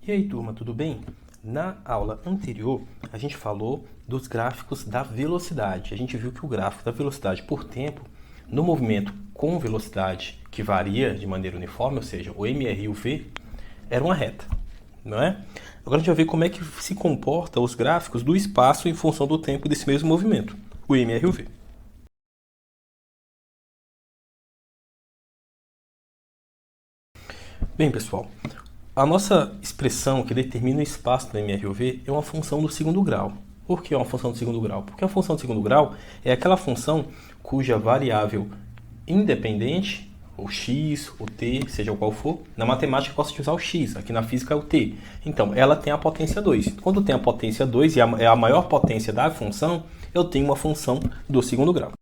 E aí, turma, tudo bem? Na aula anterior, a gente falou dos gráficos da velocidade. A gente viu que o gráfico da velocidade por tempo, no movimento com velocidade que varia de maneira uniforme, ou seja, o MR e o V, era uma reta, não é? Agora a gente vai ver como é que se comporta os gráficos do espaço em função do tempo desse mesmo movimento, o MR e o V. Bem, pessoal, a nossa expressão que determina o espaço do MR e o V é uma função do segundo grau. Por que é uma função do segundo grau? Porque a função do segundo grau é aquela função cuja variável independente, o x, o t, seja qual for, na matemática eu posso usar o x, aqui na física é o t. Então, ela tem a potência 2. Quando tem a potência 2 e é a maior potência da função, eu tenho uma função do segundo grau.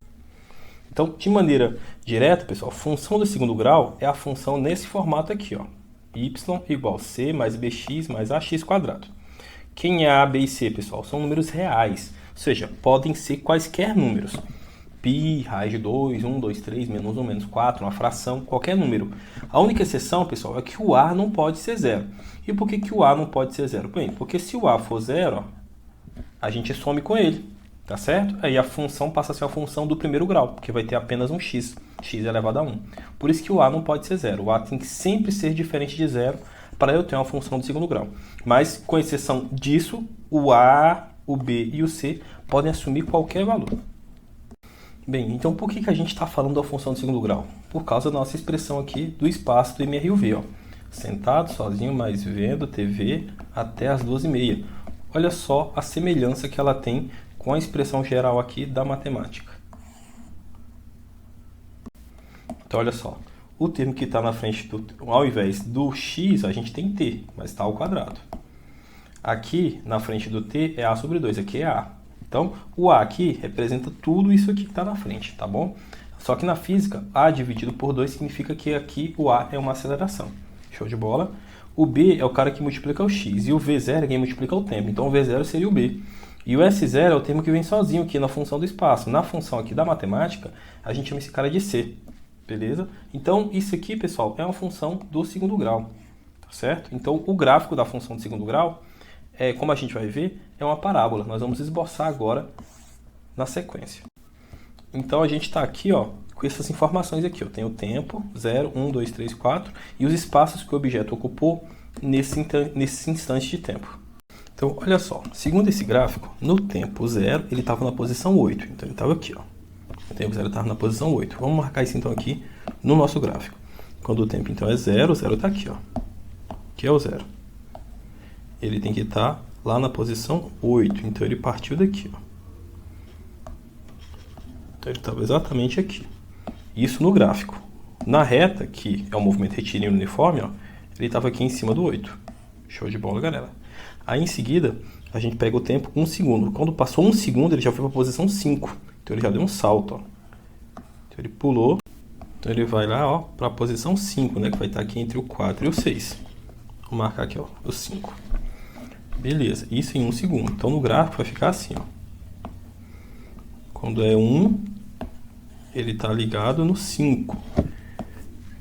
Então, de maneira direta, pessoal, função do segundo grau é a função nesse formato aqui, ó. Y igual c mais bx mais ax quadrado. Quem é a, b e c, pessoal? São números reais, ou seja, podem ser quaisquer números. Pi, raiz de 2, 1, 2, 3, menos 1, menos 4, uma fração, qualquer número. A única exceção, pessoal, é que o a não pode ser zero. E por que o a não pode ser zero? Bem, porque se o a for zero, ó, a gente some com ele. Tá certo? Aí a função passa a ser a função do primeiro grau, porque vai ter apenas um x, x elevado a 1. Por isso que o a não pode ser zero. O a tem que sempre ser diferente de zero para eu ter uma função do segundo grau. Mas, com exceção disso, o a, o b e o c podem assumir qualquer valor. Bem, então por que a gente está falando da função do segundo grau? Por causa da nossa expressão aqui do espaço do MR e o V. Ó. Sentado, sozinho, mas vendo TV até as 12h30. Olha só a semelhança que ela tem com a expressão geral aqui da matemática. Então, olha só. O termo que está na frente, ao invés do x, a gente tem t, mas está ao quadrado. Aqui, na frente do t, é a sobre 2, aqui é a. Então, o a aqui representa tudo isso aqui que está na frente, tá bom? Só que na física, a dividido por 2 significa que aqui o a é uma aceleração. Show de bola? O b é o cara que multiplica o x, e o v0 é quem multiplica o tempo. Então, o v0 seria o b. E o S0 é o termo que vem sozinho aqui na função do espaço. Na função aqui da matemática, a gente chama esse cara de C. Beleza? Então, isso aqui, pessoal, é uma função do segundo grau. Tá certo? Então, o gráfico da função do segundo grau, como a gente vai ver, é uma parábola. Nós vamos esboçar agora na sequência. Então, a gente está aqui, ó, com essas informações aqui. Eu tenho o tempo, 0, 1, 2, 3, 4, e os espaços que o objeto ocupou nesse instante de tempo. Então, olha só, segundo esse gráfico, no tempo 0, ele estava na posição 8. Então, ele estava aqui, ó. O tempo 0 estava na posição 8. Vamos marcar isso, então, aqui no nosso gráfico. Quando o tempo, então, é 0, o 0 está aqui, ó. Aqui é o 0. Ele tem que estar lá na posição 8. Então, ele partiu daqui, ó. Então, ele estava exatamente aqui. Isso no gráfico. Na reta, que é o movimento retilíneo uniforme, ó, ele estava aqui em cima do 8. Show de bola, galera. Aí, em seguida, a gente pega o tempo 1 segundo. Quando passou 1 segundo, ele já foi para a posição 5. Então, ele já deu um salto. Ó. Então, ele pulou. Então, ele vai lá para a posição 5, né? Que vai estar aqui entre o 4 e o 6. Vou marcar aqui, ó, o 5. Beleza. Isso em 1 segundo. Então, no gráfico vai ficar assim, ó. Quando é 1, ele está ligado no 5.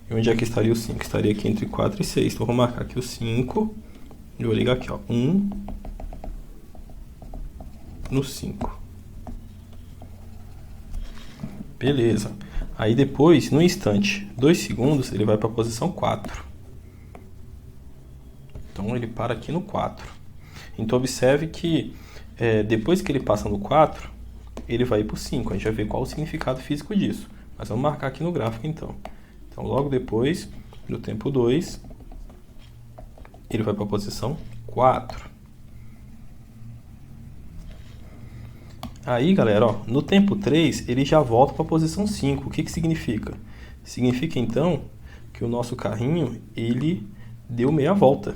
E onde é que estaria o 5? Estaria aqui entre 4 e 6. Então, vou marcar aqui o 5. E vou ligar aqui, ó, 1 no 5. Beleza. Aí depois, no instante, 2 segundos, ele vai para a posição 4. Então, ele para aqui no 4. Então, observe que depois que ele passa no 4, ele vai para o 5. A gente vai ver qual o significado físico disso. Mas vamos marcar aqui no gráfico, então. Então, logo depois, no tempo 2... ele vai para a posição 4. Aí, galera, ó, no tempo 3, ele já volta para a posição 5. O que significa? Significa, então, que o nosso carrinho, ele deu meia volta.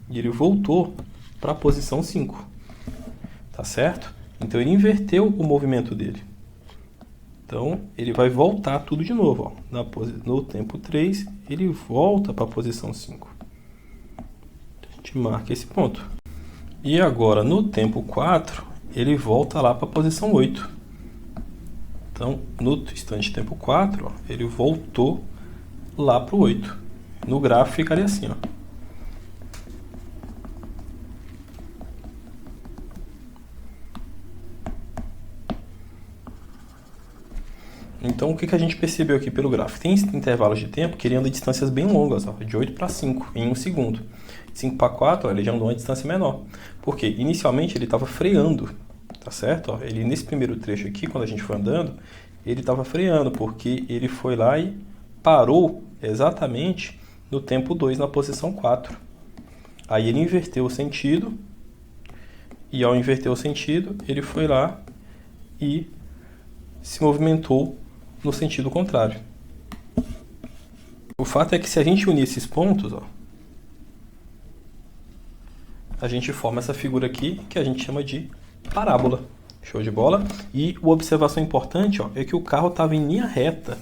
E ele voltou para a posição 5. Tá certo? Então, ele inverteu o movimento dele. Então, ele vai voltar tudo de novo. Ó. No tempo 3, ele volta para a posição 5. Marca esse ponto. E agora, no tempo 4, ele volta lá para a posição 8. Então, no instante tempo 4, ó, ele voltou lá para o 8. No gráfico ficaria assim, ó. Então, o que a gente percebeu aqui pelo gráfico? Tem intervalos de tempo que ele anda distâncias bem longas, ó, de 8 para 5 em 1 segundo. 5 para 4, ó, ele já andou uma distância menor. Porque inicialmente ele estava freando, tá certo? Ó, ele nesse primeiro trecho aqui, quando a gente foi andando, ele estava freando, porque ele foi lá e parou exatamente no tempo 2, na posição 4. Aí ele inverteu o sentido, e ao inverter o sentido, ele foi lá e se movimentou no sentido contrário. O fato é que se a gente unir esses pontos, ó, a gente forma essa figura aqui que a gente chama de parábola. Show de bola? E uma observação importante, ó, é que o carro estava em linha reta.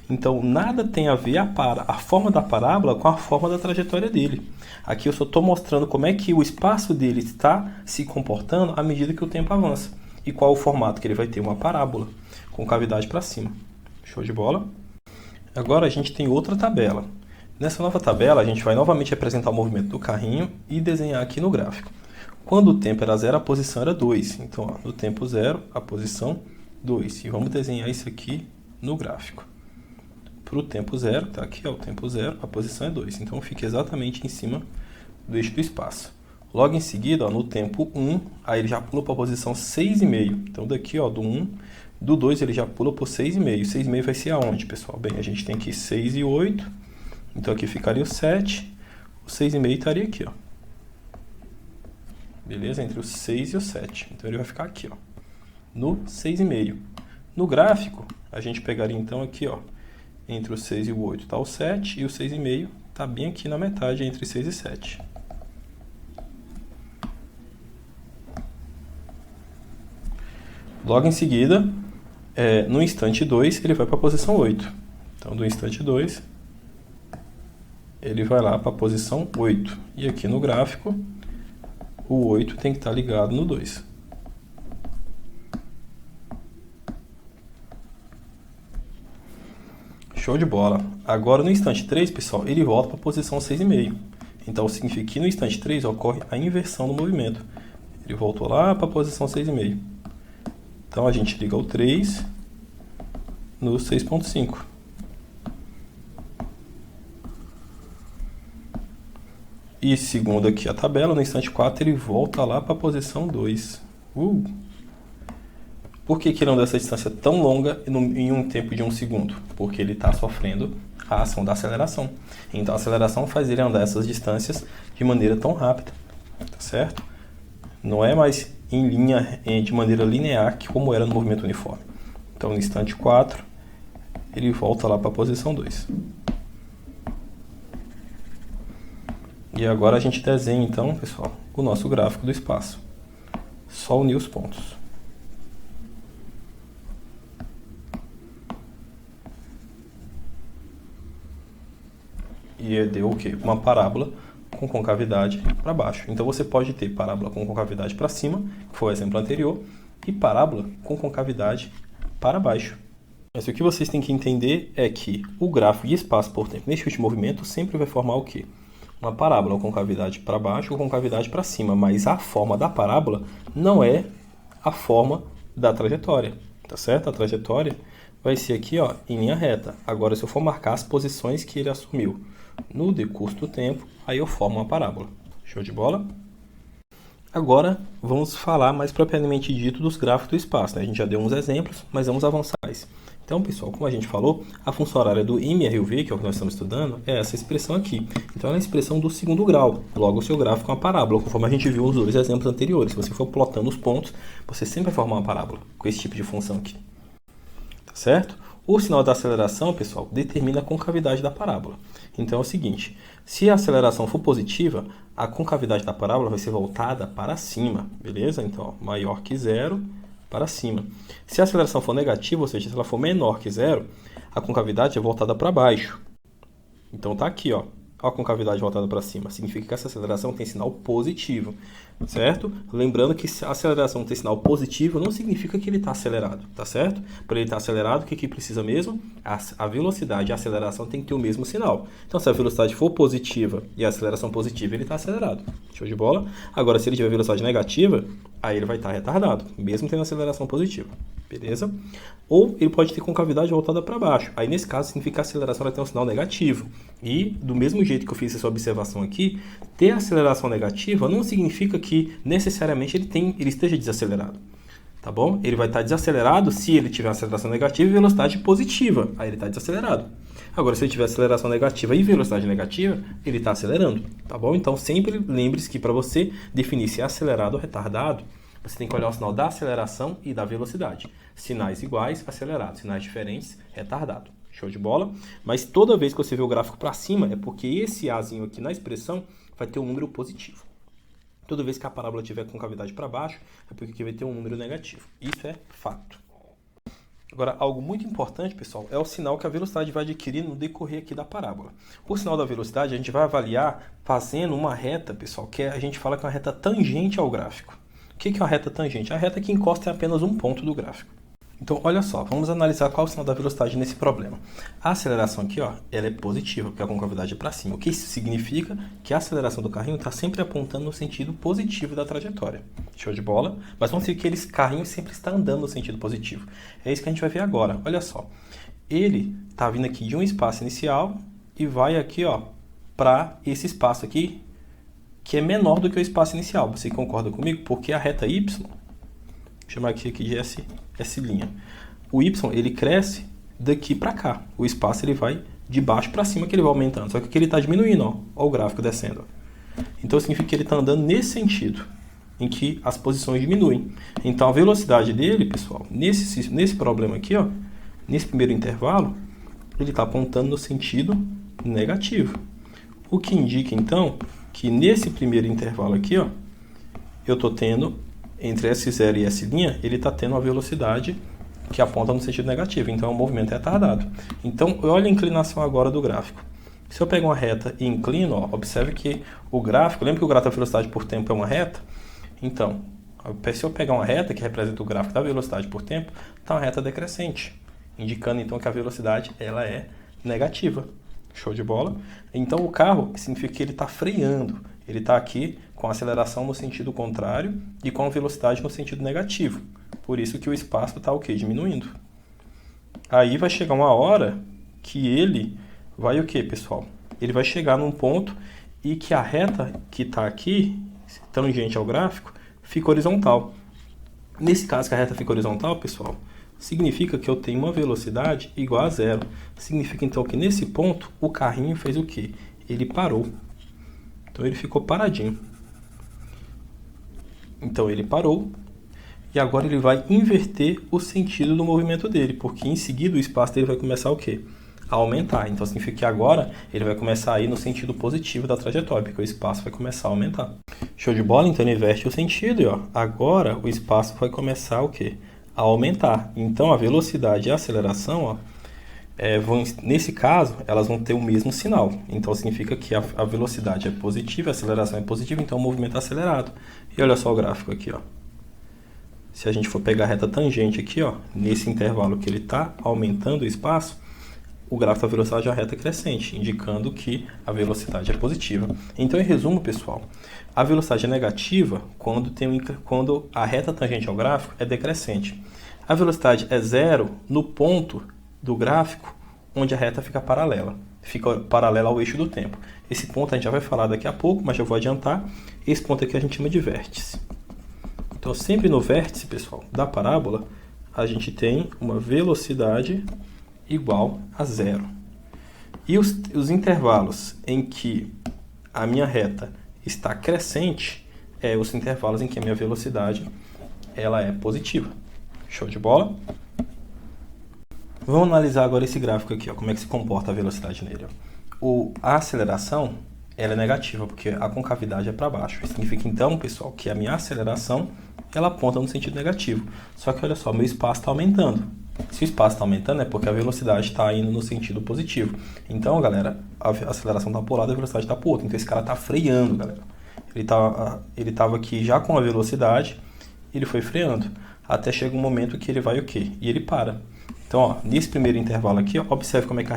Então, nada tem a ver a forma da parábola com a forma da trajetória dele. Aqui eu só estou mostrando como é que o espaço dele está se comportando à medida que o tempo avança. E qual o formato que ele vai ter? Uma parábola, com cavidade para cima. Show de bola? Agora a gente tem outra tabela. Nessa nova tabela, a gente vai novamente representar o movimento do carrinho e desenhar aqui no gráfico. Quando o tempo era 0, a posição era 2. Então, ó, no tempo 0, a posição 2. E vamos desenhar isso aqui no gráfico. Para o tempo 0, tá aqui, ó, o tempo 0, a posição é 2. Então, fica exatamente em cima do eixo do espaço. Logo em seguida, ó, no tempo 1, aí ele já pula para a posição 6,5. Então, daqui, ó, do 1, do 2 ele já pula por 6,5. 6,5 vai ser aonde, pessoal? Bem, a gente tem aqui 6 e 8. Então, aqui ficaria o 7. O 6,5 estaria aqui, ó. Beleza? Entre o 6 e o 7. Então, ele vai ficar aqui, ó, no 6,5. No gráfico, a gente pegaria, então, aqui, ó, entre o 6 e o 8 está o 7, e o 6,5 está bem aqui na metade, entre 6 e 7. Logo em seguida, no instante 2, ele vai para a posição 8. Então, do instante 2, ele vai lá para a posição 8. E aqui no gráfico, o 8 tem que estar ligado no 2. Show de bola. Agora, no instante 3, pessoal, ele volta para a posição 6,5. Então, significa que no instante 3 ocorre a inversão do movimento. Ele voltou lá para a posição 6,5. Então, a gente liga o 3 no 6,5. E segundo aqui a tabela, no instante 4 ele volta lá para a posição 2. Por que ele anda essa distância tão longa em um tempo de 1 segundo? Porque ele está sofrendo a ação da aceleração. Então a aceleração faz ele andar essas distâncias de maneira tão rápida, tá certo? Não é mais em linha, de maneira linear, como era no movimento uniforme. Então no instante 4, ele volta lá para a posição 2. E agora a gente desenha, então, pessoal, o nosso gráfico do espaço. Só unir os pontos. E deu o quê? Uma parábola com concavidade para baixo. Então você pode ter parábola com concavidade para cima, que foi o exemplo anterior, e parábola com concavidade para baixo. Mas o que vocês têm que entender é que o gráfico de espaço por tempo neste último movimento sempre vai formar o quê? Uma parábola com concavidade para baixo ou concavidade para cima, mas a forma da parábola não é a forma da trajetória, tá certo? A trajetória vai ser aqui, ó, em linha reta. Agora, se eu for marcar as posições que ele assumiu no decurso do tempo, aí eu formo uma parábola. Show de bola? Agora, vamos falar mais propriamente dito dos gráficos do espaço, né? A gente já deu uns exemplos, mas vamos avançar mais. Então, pessoal, como a gente falou, a função horária do MRUV, que é o que nós estamos estudando, é essa expressão aqui. Então, ela é a expressão do segundo grau. Logo, o seu gráfico é uma parábola, conforme a gente viu nos dois exemplos anteriores. Se você for plotando os pontos, você sempre vai formar uma parábola com esse tipo de função aqui. Tá certo? O sinal da aceleração, pessoal, determina a concavidade da parábola. Então, é o seguinte, se a aceleração for positiva, a concavidade da parábola vai ser voltada para cima, beleza? Então, ó, maior que zero, para cima. Se a aceleração for negativa, ou seja, se ela for menor que zero, a concavidade é voltada para baixo. Então tá aqui, ó, a concavidade voltada para cima. Significa que essa aceleração tem sinal positivo, certo? Lembrando que se a aceleração tem sinal positivo, não significa que ele está acelerado, tá certo? Para ele estar acelerado, o que precisa mesmo? A velocidade e a aceleração tem que ter o mesmo sinal. Então, se a velocidade for positiva e a aceleração positiva, ele está acelerado. Show de bola? Agora, se ele tiver velocidade negativa, aí ele vai estar retardado, mesmo tendo aceleração positiva. beleza? Ou ele pode ter concavidade voltada para baixo. Aí, nesse caso, significa que a aceleração vai ter um sinal negativo. E, do mesmo jeito que eu fiz essa observação aqui, ter aceleração negativa não significa que, necessariamente, ele esteja desacelerado. Tá bom? Ele vai estar desacelerado se ele tiver aceleração negativa e velocidade positiva. Aí ele está desacelerado. Agora, se ele tiver aceleração negativa e velocidade negativa, ele está acelerando. Tá bom? Então, sempre lembre-se que para você definir se é acelerado ou retardado, você tem que olhar o sinal da aceleração e da velocidade. Sinais iguais, acelerado. Sinais diferentes, retardado. Show de bola? Mas toda vez que você vê o gráfico para cima, é porque esse Azinho aqui na expressão vai ter um número positivo. Toda vez que a parábola tiver concavidade para baixo, é porque aqui vai ter um número negativo. Isso é fato. Agora, algo muito importante, pessoal, é o sinal que a velocidade vai adquirir no decorrer aqui da parábola. O sinal da velocidade a gente vai avaliar fazendo uma reta, pessoal, que a gente fala que é uma reta tangente ao gráfico. O que é uma reta tangente? A reta que encosta em apenas um ponto do gráfico. Então, olha só, vamos analisar qual é o sinal da velocidade nesse problema. A aceleração aqui, ó, ela é positiva, porque a concavidade é para cima. O que isso significa? Que a aceleração do carrinho está sempre apontando no sentido positivo da trajetória. Show de bola? Mas vamos ver que esse carrinho sempre está andando no sentido positivo. É isso que a gente vai ver agora. Olha só. Ele está vindo aqui de um espaço inicial e vai aqui, ó, para esse espaço aqui, que é menor do que o espaço inicial. Você concorda comigo? Porque a reta Y, vou chamar aqui de S'. O Y, ele cresce daqui para cá. O espaço, ele vai de baixo para cima, que ele vai aumentando. Só que aqui ele está diminuindo, ó. Ó o gráfico descendo. Ó. Então, significa que ele está andando nesse sentido, em que as posições diminuem. Então, a velocidade dele, pessoal, nesse problema aqui, ó, nesse primeiro intervalo, ele está apontando no sentido negativo. O que indica, então, que nesse primeiro intervalo aqui, ó, eu estou tendo, entre S0 e S', ele está tendo uma velocidade que aponta no sentido negativo. Então, o movimento é retardado. Então, olha a inclinação agora do gráfico. Se eu pegar uma reta e inclino, ó, observe que o gráfico, lembra que o gráfico da velocidade por tempo é uma reta? Então, se eu pegar uma reta que representa o gráfico da velocidade por tempo, está uma reta decrescente, indicando então que a velocidade ela é negativa. Show de bola? Então, o carro significa que ele está freando. Ele está aqui com a aceleração no sentido contrário e com a velocidade no sentido negativo. Por isso que o espaço está o quê? Diminuindo. Aí vai chegar uma hora que ele vai o quê, pessoal? Ele vai chegar num ponto e que a reta que está aqui, tangente ao gráfico, fica horizontal. Nesse caso que a reta fica horizontal, pessoal, significa que eu tenho uma velocidade igual a zero. Significa então que nesse ponto o carrinho fez o quê? Ele parou. Então ele ficou paradinho. Então ele parou e agora ele vai inverter o sentido do movimento dele, porque em seguida o espaço dele vai começar o quê? A aumentar. Então significa que agora ele vai começar a ir no sentido positivo da trajetória, porque o espaço vai começar a aumentar. Show de bola? Então ele inverte o sentido e ó, agora o espaço vai começar o quê? A aumentar. Então a velocidade e a aceleração, ó, nesse caso, elas vão ter o mesmo sinal. Então significa que a velocidade é positiva, a aceleração é positiva, então o movimento é acelerado. E olha só o gráfico aqui, ó. Se a gente for pegar a reta tangente aqui, ó, nesse intervalo que ele está aumentando o espaço, o gráfico da velocidade é a reta crescente, indicando que a velocidade é positiva. Então, em resumo, pessoal, a velocidade é negativa quando a reta tangente ao gráfico é decrescente. A velocidade é zero no ponto do gráfico onde a reta fica paralela ao eixo do tempo. Esse ponto a gente já vai falar daqui a pouco, mas já vou adiantar. Esse ponto aqui a gente chama de vértice. Então, sempre no vértice, pessoal, da parábola, a gente tem uma velocidade igual a zero. E os intervalos em que a minha reta está crescente é os intervalos em que a minha velocidade ela é positiva. Show de bola? Vamos analisar agora esse gráfico aqui, ó, como é que se comporta a velocidade nele. A aceleração ela é negativa, porque a concavidade é para baixo. Isso significa então, pessoal, que a minha aceleração ela aponta no sentido negativo. Só que olha só, meu espaço está aumentando. Se o espaço está aumentando é porque a velocidade está indo no sentido positivo. Então, galera, a aceleração está para um lado e a velocidade está para o outro. Então, esse cara está freando, galera. Ele estava aqui já com a velocidade, ele foi freando. Até chega um momento que ele vai o quê? E ele para. Então, ó, nesse primeiro intervalo aqui, ó, observe como é que a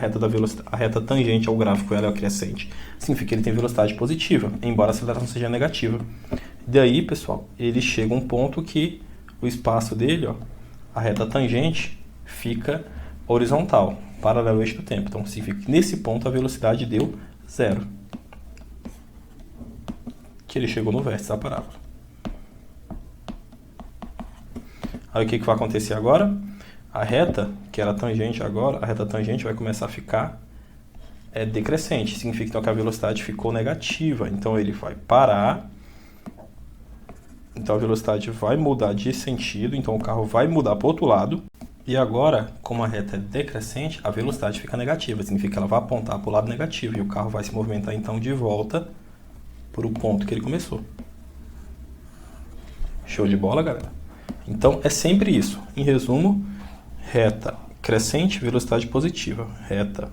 reta tangente ao gráfico ela é crescente. Significa que ele tem velocidade positiva, embora a aceleração seja negativa. Daí, pessoal, ele chega a um ponto que o espaço dele, ó, a reta tangente fica horizontal, paralelo ao eixo do tempo. Então, significa que nesse ponto a velocidade deu 0. Que ele chegou no vértice da parábola. Aí o que vai acontecer agora? A reta, que era tangente agora, a reta tangente vai começar a ficar decrescente. Significa então que a velocidade ficou negativa. Então ele vai parar. Então a velocidade vai mudar de sentido. Então o carro vai mudar para o outro lado. E agora, como a reta é decrescente, a velocidade fica negativa. Significa que ela vai apontar para o lado negativo. E o carro vai se movimentar então de volta para o ponto que ele começou. Show de bola, galera? Então é sempre isso. Em resumo, reta crescente, velocidade positiva. Reta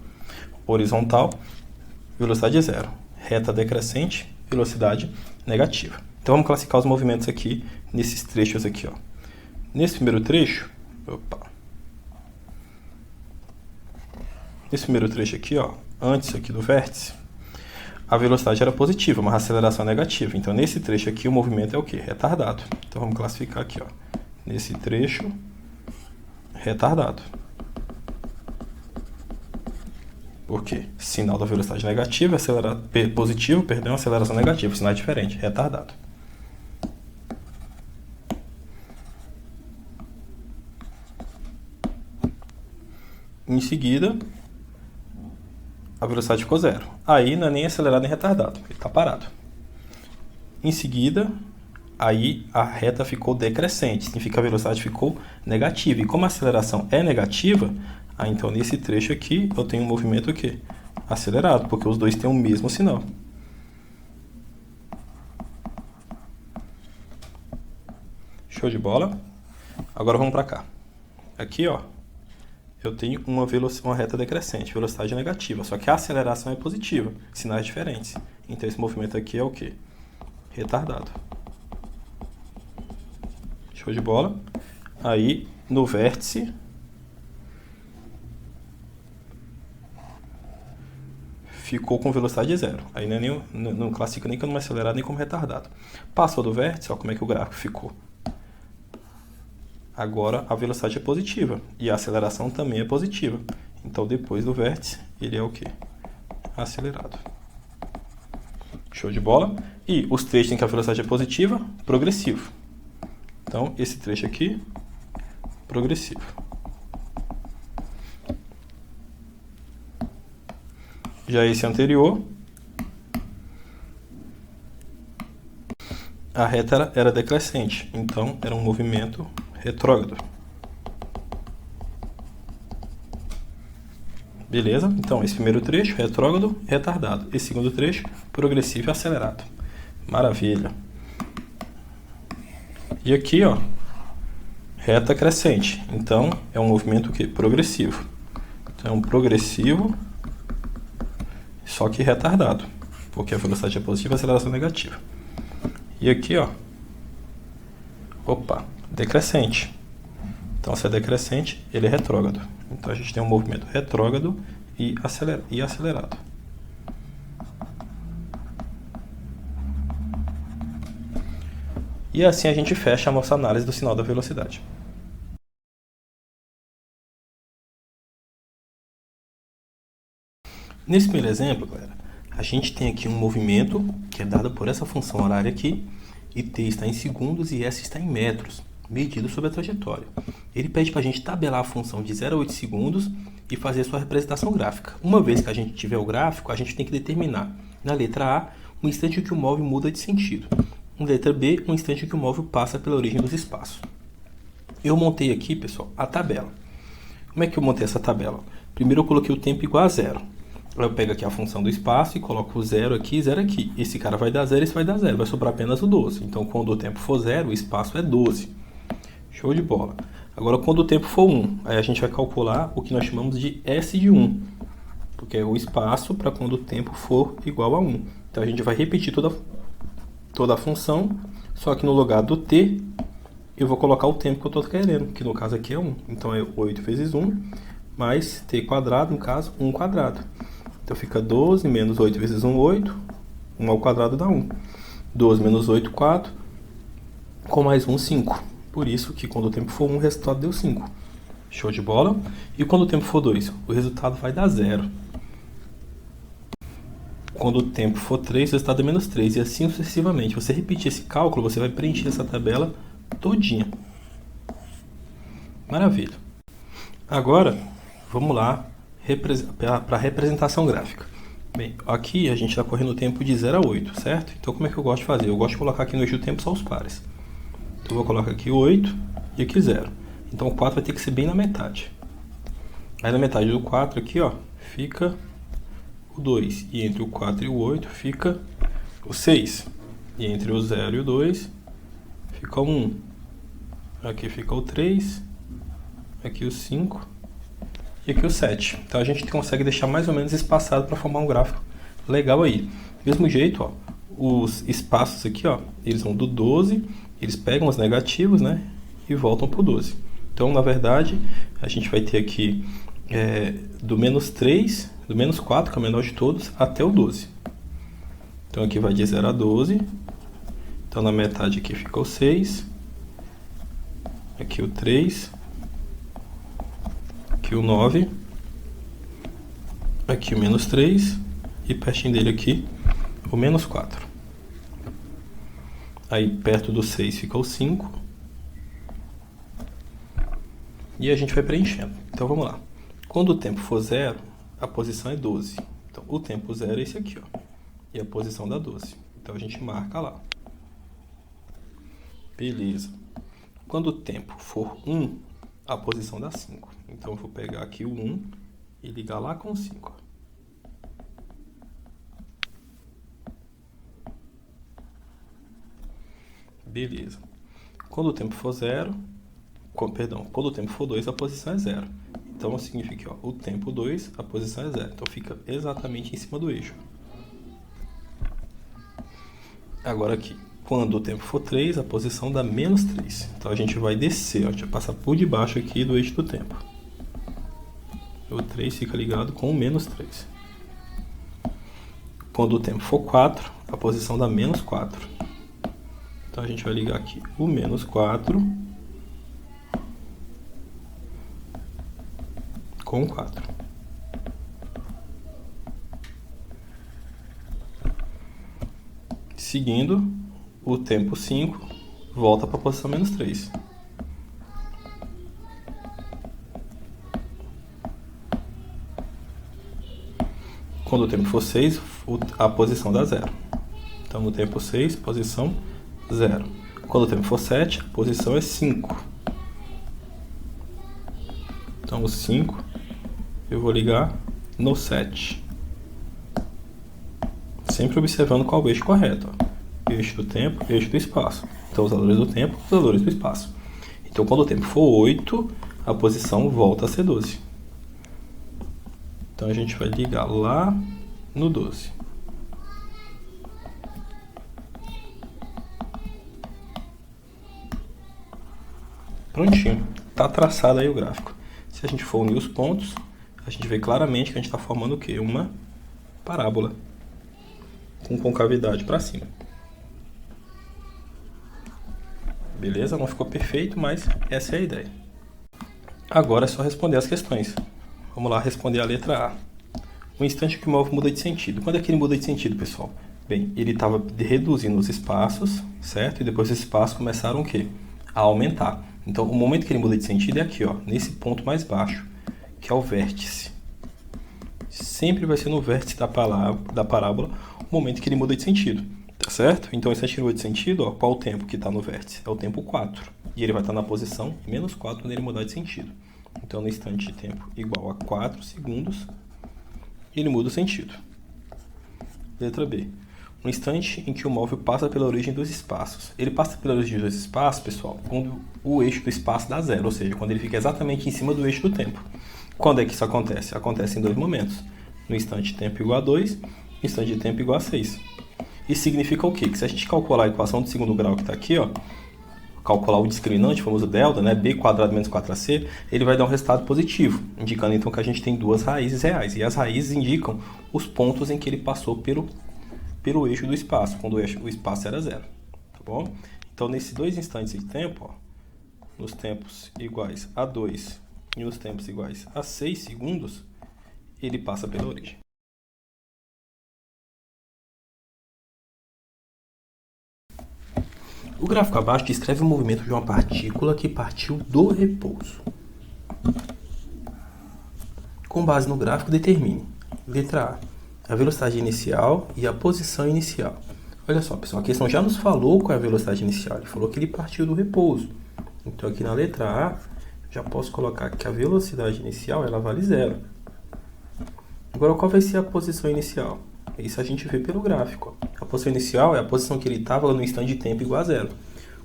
horizontal, velocidade 0. Reta decrescente, velocidade negativa. Então vamos classificar os movimentos aqui nesses trechos aqui, ó. Nesse primeiro trecho, nesse primeiro trecho aqui, ó, antes aqui do vértice, a velocidade era positiva, mas a aceleração é negativa. Então nesse trecho aqui o movimento é o quê? Retardado. Então vamos classificar aqui, ó. Nesse trecho, retardado. Por quê? Sinal da velocidade negativa, positivo, perdão, aceleração negativa. Sinal é diferente, retardado. Em seguida, a velocidade ficou 0. Aí não é nem acelerado nem retardado, ele está parado. Em seguida, aí a reta ficou decrescente, significa que a velocidade ficou negativa. E como a aceleração é negativa, então nesse trecho aqui eu tenho um movimento aqui, acelerado, porque os dois têm o mesmo sinal. Show de bola? Agora vamos para cá. Aqui, ó, eu tenho uma reta decrescente, velocidade negativa, só que a aceleração é positiva, sinais diferentes. Então esse movimento aqui é o quê? Retardado. Show de bola? Aí, no vértice, ficou com velocidade 0. Aí não classifica nem como acelerado nem como retardado. Passou do vértice, ó como é que o gráfico ficou. Agora a velocidade é positiva e a aceleração também é positiva. Então depois do vértice, ele é o quê? Acelerado. Show de bola? E os trechos em que a velocidade é positiva, progressivo. Então, esse trecho aqui, progressivo. Já esse anterior, a reta era decrescente, então era um movimento retrógrado. Beleza? Então, esse primeiro trecho, retrógrado e retardado. Esse segundo trecho, progressivo e acelerado. Maravilha. E aqui, ó, reta crescente. Então, é um movimento que progressivo. Então, é um progressivo, só que retardado, porque a velocidade é positiva e a aceleração é negativa. E aqui, ó, decrescente. Então, se é decrescente, ele é retrógrado. Então, a gente tem um movimento retrógrado e acelerado. E assim a gente fecha a nossa análise do sinal da velocidade. Nesse primeiro exemplo, galera, a gente tem aqui um movimento que é dado por essa função horária aqui, e t está em segundos e s está em metros, medido sobre a trajetória. Ele pede para a gente tabelar a função de 0 a 8 segundos e fazer sua representação gráfica. Uma vez que a gente tiver o gráfico, a gente tem que determinar, na letra A, o instante em que o móvel muda de sentido. Na letra B, o instante em que o móvel passa pela origem dos espaços. Eu montei aqui, pessoal, a tabela. Como é que eu montei essa tabela? Primeiro eu coloquei o tempo igual a 0. Eu pego aqui a função do espaço e coloco 0 aqui e 0 aqui. Esse cara vai dar 0 e esse vai dar 0. Vai sobrar apenas o 12. Então, quando o tempo for 0, o espaço é 12. Show de bola. Agora, quando o tempo for 1, aí a gente vai calcular o que nós chamamos de S de 1. Porque é o espaço para quando o tempo for igual a 1. Então, a gente vai repetir toda a função, só que no lugar do t, eu vou colocar o tempo que eu estou querendo, que no caso aqui é 1. Então, é 8 vezes 1, mais t quadrado, no caso, 1 quadrado. Então fica 12 menos 8 vezes 1, 8. 1 ao quadrado dá 1. 12 menos 8, 4. Com mais 1, 5. Por isso que quando o tempo for 1, o resultado deu 5. Show de bola? E quando o tempo for 2, o resultado vai dar 0. Quando o tempo for 3, o resultado é menos 3. E assim sucessivamente. Você repetir esse cálculo, você vai preencher essa tabela todinha. Maravilha. Agora, vamos lá para a representação gráfica. Bem, aqui a gente está correndo o tempo de 0 a 8, certo? Então como é que eu gosto de fazer? Eu gosto de colocar aqui no eixo do tempo só os pares. Então eu vou colocar aqui 8 e aqui 0. Então o 4 vai ter que ser bem na metade. Aí na metade do 4 aqui, ó, fica o 2. E entre o 4 e o 8 fica o 6. E entre o 0 e o 2 fica o 1. Aqui fica o 3. Aqui o 5. E aqui o 7. Então a gente consegue deixar mais ou menos espaçado para formar um gráfico legal aí. Do mesmo jeito, ó, os espaços aqui, ó, eles vão do 12, eles pegam os negativos, né, e voltam para o 12. Então, na verdade, a gente vai ter aqui do menos 3, do menos 4, que é o menor de todos, até o 12. Então aqui vai de 0 a 12. Então na metade aqui fica o 6. Aqui o 3. Aqui o 9. Aqui o menos 3. E pertinho dele aqui o menos 4. Aí perto do 6 fica o 5. E a gente vai preenchendo. Então vamos lá. Quando o tempo for 0, a posição é 12. Então o tempo 0 é esse aqui, ó. E a posição dá 12. Então a gente marca lá. Beleza. Quando o tempo for 1, a posição dá 5. Então eu vou pegar aqui o 1 e ligar lá com o 5. Beleza. Quando o tempo for 0, quando o tempo for 2, a posição é 0. Então significa que, ó, o tempo 2, a posição é 0. Então fica exatamente em cima do eixo. Agora aqui, quando o tempo for 3, a posição dá menos 3. Então a gente vai descer, ó, a gente vai passar por debaixo aqui do eixo do tempo. O 3 fica ligado com o menos 3. Quando o tempo for 4, a posição dá menos 4. Então a gente vai ligar aqui o menos 4 com 4. Seguindo, o tempo 5 volta para a posição menos 3. Quando o tempo for 6, a posição dá 0. Então no tempo 6, posição 0. Quando o tempo for 7, a posição é 5. Então o 5 eu vou ligar no 7. Sempre observando qual é o eixo correto. Ó. Eixo do tempo, eixo do espaço. Então os valores do tempo, os valores do espaço. Então quando o tempo for 8, a posição volta a ser 12. Então a gente vai ligar lá no 12. Prontinho. Está traçado aí o gráfico. Se a gente for unir os pontos, a gente vê claramente que a gente está formando o quê? Uma parábola com concavidade para cima. Beleza? Não ficou perfeito, mas essa é a ideia. Agora é só responder as questões. Vamos lá responder a letra A. Um instante que o móvel muda de sentido. Quando é que ele muda de sentido, pessoal? Bem, ele estava reduzindo os espaços, certo? E depois os espaços começaram o quê? A aumentar. Então, o momento que ele muda de sentido é aqui, ó, nesse ponto mais baixo, que é o vértice. Sempre vai ser no vértice da parábola o momento que ele muda de sentido, tá certo? Então, esse instante muda de sentido, ó, qual o tempo que está no vértice? É o tempo 4. E ele vai estar na posição menos 4 quando ele mudar de sentido. Então, no instante de tempo igual a 4 segundos, ele muda o sentido. Letra B. No instante em que o móvel passa pela origem dos espaços. Ele passa pela origem dos espaços, pessoal, quando o eixo do espaço dá 0, ou seja, quando ele fica exatamente em cima do eixo do tempo. Quando é que isso acontece? Acontece em dois momentos. No instante de tempo igual a 2, no instante de tempo igual a 6. Isso significa o quê? Que se a gente calcular a equação de segundo grau que está aqui, ó, calcular o discriminante, o famoso delta, né, b² menos 4ac, ele vai dar um resultado positivo, indicando então que a gente tem duas raízes reais. E as raízes indicam os pontos em que ele passou pelo eixo do espaço, quando o espaço era 0, tá bom? Então, nesses dois instantes de tempo, ó, nos tempos iguais a 2 e nos tempos iguais a 6 segundos, ele passa pela origem. O gráfico abaixo descreve o movimento de uma partícula que partiu do repouso. Com base no gráfico, determine: letra A, a velocidade inicial e a posição inicial. Olha só, pessoal, a questão já nos falou qual é a velocidade inicial. Ele falou que ele partiu do repouso. Então, aqui na letra A, já posso colocar que a velocidade inicial ela vale 0. Agora, qual vai ser a posição inicial? Isso a gente vê pelo gráfico. A posição inicial é a posição que ele estava no instante de tempo igual a 0.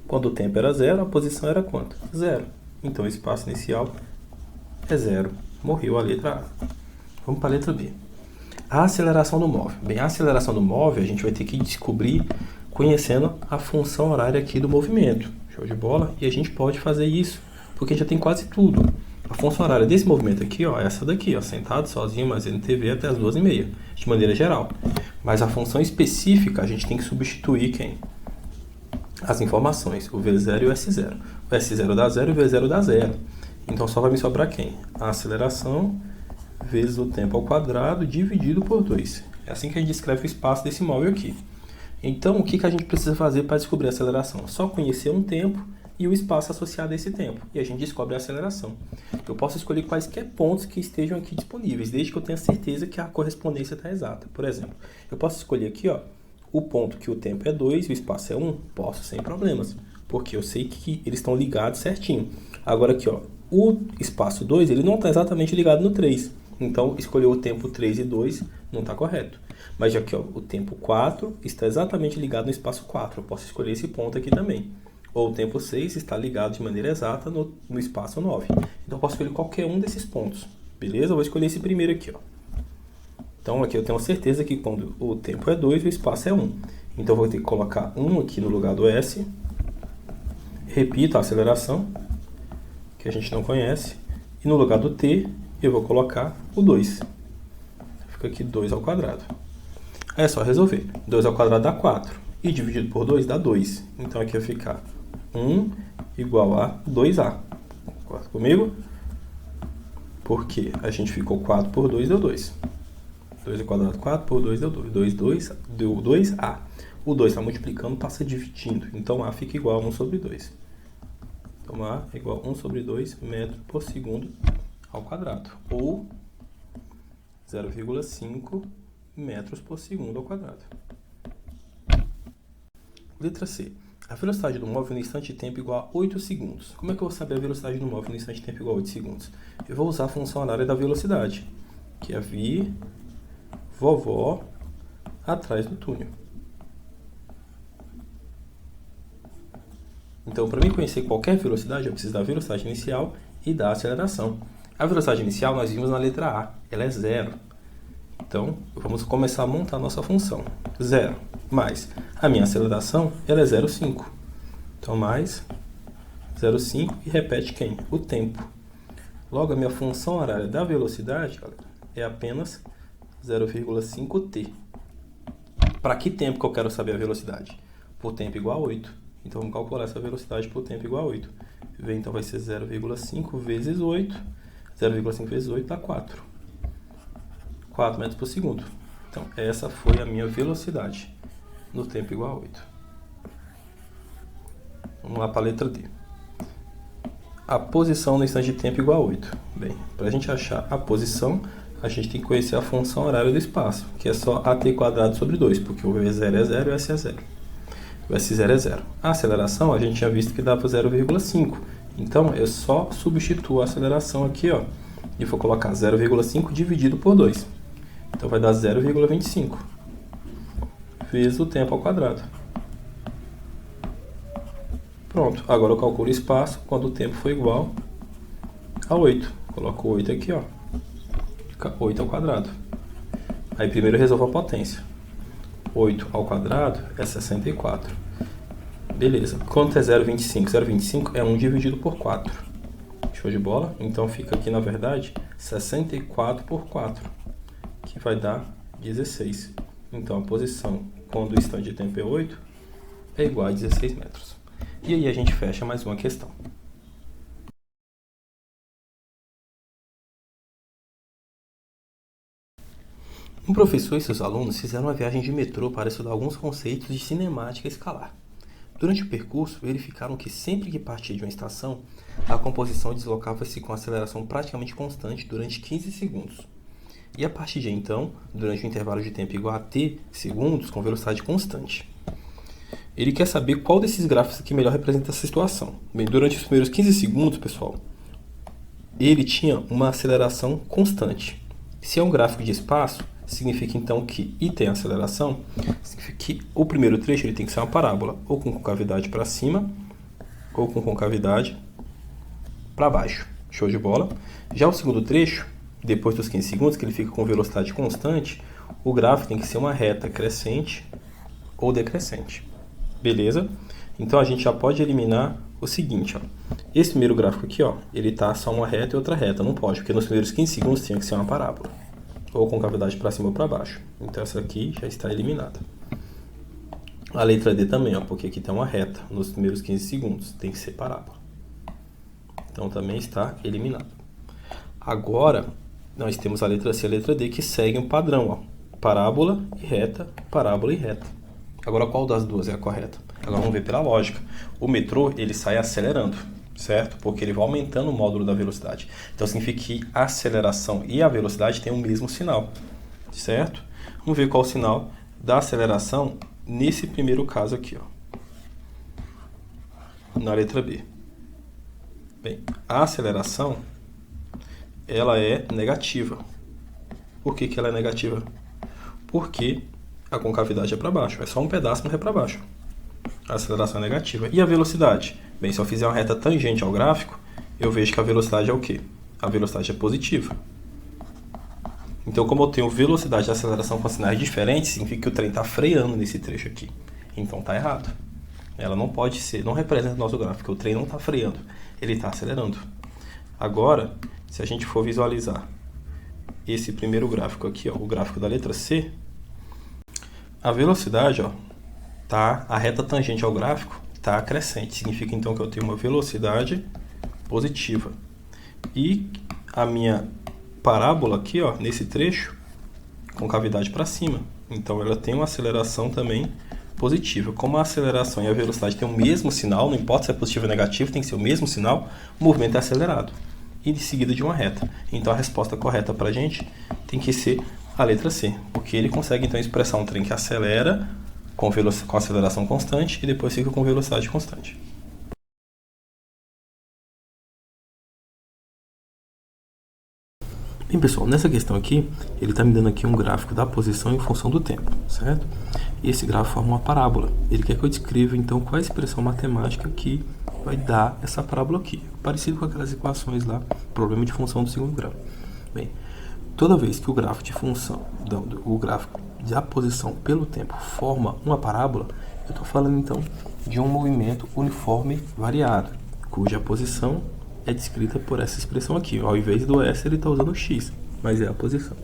Quando o tempo era 0, a posição era quanto? 0. Então, o espaço inicial é 0. Morreu a letra A. Vamos para a letra B. A aceleração do móvel. Bem, a aceleração do móvel a gente vai ter que descobrir conhecendo a função horária aqui do movimento. Show de bola? E a gente pode fazer isso, porque já tem quase tudo. A função horária desse movimento aqui, ó, é essa daqui, ó, sentado sozinho, mas na TV até as 2h30, de maneira geral. Mas a função específica a gente tem que substituir quem? As informações, o V0 e o S0. O S0 dá 0 e o V0 dá 0. Então só vai me sobrar quem? A aceleração vezes o tempo ao quadrado dividido por 2. É assim que a gente descreve o espaço desse móvel aqui. Então, o que a gente precisa fazer para descobrir a aceleração? Só conhecer um tempo e o espaço associado a esse tempo. E a gente descobre a aceleração. Eu posso escolher quaisquer pontos que estejam aqui disponíveis, desde que eu tenha certeza que a correspondência está exata. Por exemplo, eu posso escolher aqui, ó, o ponto que o tempo é 2 e o espaço é 1. Posso, sem problemas, porque eu sei que eles estão ligados certinho. Agora aqui, ó, o espaço 2 ele não está exatamente ligado no 3. Então, escolher o tempo 3 e 2 não está correto. Mas aqui, ó, o tempo 4 está exatamente ligado no espaço 4. Eu posso escolher esse ponto aqui também. Ou o tempo 6 está ligado de maneira exata no espaço 9. Então, eu posso escolher qualquer um desses pontos. Beleza? Eu vou escolher esse primeiro aqui, ó. Então, aqui eu tenho certeza que quando o tempo é 2, o espaço é 1. Então, eu vou ter que colocar 1 aqui no lugar do S. Repito a aceleração, que a gente não conhece. E no lugar do T, eu vou colocar o 2. Fica aqui 2 ao quadrado. Aí é só resolver. 2 ao quadrado dá 4. E dividido por 2 dá 2. Então aqui vai ficar 1 igual a 2A. Concorda comigo? Porque a gente ficou 4 por 2 deu 2. 2 ao quadrado 4 por 2 deu 2. 2 deu 2A. O 2 está multiplicando, passa dividindo. Então A fica igual a 1 sobre 2. Então A é igual a 1 sobre 2 metros por segundo ao quadrado, ou 0,5 metros por segundo ao quadrado. Letra C. A velocidade do móvel no instante de tempo igual a 8 segundos. Como é que eu vou saber a velocidade do móvel no instante de tempo igual a 8 segundos? Eu vou usar a função horária da velocidade, que é vir vovó atrás do túnel. Então, para mim conhecer qualquer velocidade, eu preciso da velocidade inicial e da aceleração. A velocidade inicial nós vimos na letra A, ela é 0. Então, vamos começar a montar a nossa função. 0 mais a minha aceleração, ela é 0,5. Então, mais 0,5 e repete quem? O tempo. Logo, a minha função horária da velocidade, galera, é apenas 0,5t. Para que tempo que eu quero saber a velocidade? Por tempo igual a 8. Então, vamos calcular essa velocidade por tempo igual a 8. Então, vai ser 0,5 vezes 8. 0,5 vezes 8 dá 4. 4 metros por segundo. Então, essa foi a minha velocidade no tempo igual a 8. Vamos lá para a letra D. A posição no instante de tempo igual a 8. Bem, para a gente achar a posição, a gente tem que conhecer a função horária do espaço, que é só at quadrado sobre 2, porque o V0 é 0 e o S é 0. O S0 é 0. A aceleração, a gente tinha visto que dava 0,5. Então, eu só substituo a aceleração aqui, ó, e vou colocar 0,5 dividido por 2. Então, vai dar 0,25 vezes o tempo ao quadrado. Pronto. Agora eu calculo o espaço quando o tempo for igual a 8. Coloco 8 aqui, ó. Fica 8 ao quadrado. Aí, primeiro eu resolvo a potência. 8 ao quadrado é 64. Beleza. Quanto é 0,25? 0,25 é 1 dividido por 4. Show de bola? Então fica aqui, na verdade, 64 por 4, que vai dar 16. Então a posição, quando o instante de tempo é 8, é igual a 16 metros. E aí a gente fecha mais uma questão. Um professor e seus alunos fizeram uma viagem de metrô para estudar alguns conceitos de cinemática escalar. Durante o percurso, verificaram que sempre que partia de uma estação, a composição deslocava-se com aceleração praticamente constante durante 15 segundos. E a partir de então, durante um intervalo de tempo igual a t segundos com velocidade constante. Ele quer saber qual desses gráficos aqui melhor representa essa situação. Bem, durante os primeiros 15 segundos, pessoal, ele tinha uma aceleração constante. Se é um gráfico de espaço, significa então que I tem aceleração, significa que o primeiro trecho ele tem que ser uma parábola, ou com concavidade para cima, ou com concavidade para baixo. Show de bola? Já o segundo trecho, depois dos 15 segundos, que ele fica com velocidade constante, o gráfico tem que ser uma reta crescente ou decrescente. Beleza? Então a gente já pode eliminar o seguinte, ó. Esse primeiro gráfico aqui, ó, ele tá só uma reta e outra reta, não pode, porque nos primeiros 15 segundos tinha que ser uma parábola, ou concavidade para cima ou para baixo. Então essa aqui já está eliminada. A letra D também, ó, porque aqui tem uma reta nos primeiros 15 segundos, tem que ser parábola. Então também está eliminado. Agora nós temos a letra C e a letra D que seguem um padrão, ó, parábola e reta, parábola e reta. Agora qual das duas é a correta? Agora vamos ver pela lógica. O metrô ele sai acelerando, certo? Porque ele vai aumentando o módulo da velocidade. Então significa que a aceleração e a velocidade têm o mesmo sinal, certo? Vamos ver qual o sinal da aceleração nesse primeiro caso aqui, ó, na letra B. Bem, a aceleração ela é negativa. Por que ela é negativa? Porque a concavidade é para baixo, é só um pedaço, mas é para baixo. A aceleração é negativa. E a velocidade? Bem, se eu fizer uma reta tangente ao gráfico, eu vejo que a velocidade é o quê? A velocidade é positiva. Então, como eu tenho velocidade e aceleração com sinais diferentes, significa que o trem está freando nesse trecho aqui. Então, está errado. Ela não pode ser, não representa o nosso gráfico, o trem não está freando, ele está acelerando. Agora, se a gente for visualizar esse primeiro gráfico aqui, ó, o gráfico da letra C, a velocidade, ó, tá, a reta tangente ao gráfico está crescente. Significa então que eu tenho uma velocidade positiva. E a minha parábola aqui, ó, nesse trecho, concavidade para cima. Então ela tem uma aceleração também positiva. Como a aceleração e a velocidade têm o mesmo sinal, não importa se é positivo ou negativo, tem que ser o mesmo sinal, o movimento é acelerado. E em seguida de uma reta. Então a resposta correta para a gente tem que ser a letra C, porque ele consegue então expressar um trem que acelera com aceleração constante e depois fica com velocidade constante. Bem, pessoal, nessa questão aqui, ele está me dando aqui um gráfico da posição em função do tempo, certo? E esse gráfico forma uma parábola. Ele quer que eu descreva então qual é a expressão matemática que vai dar essa parábola aqui, parecido com aquelas equações lá, problema de função do segundo grau. Bem, toda vez que o gráfico de função, o gráfico da posição pelo tempo forma uma parábola, eu estou falando então de um movimento uniforme variado, cuja posição é descrita por essa expressão aqui. Ao invés do S, ele está usando o X, mas é a posição.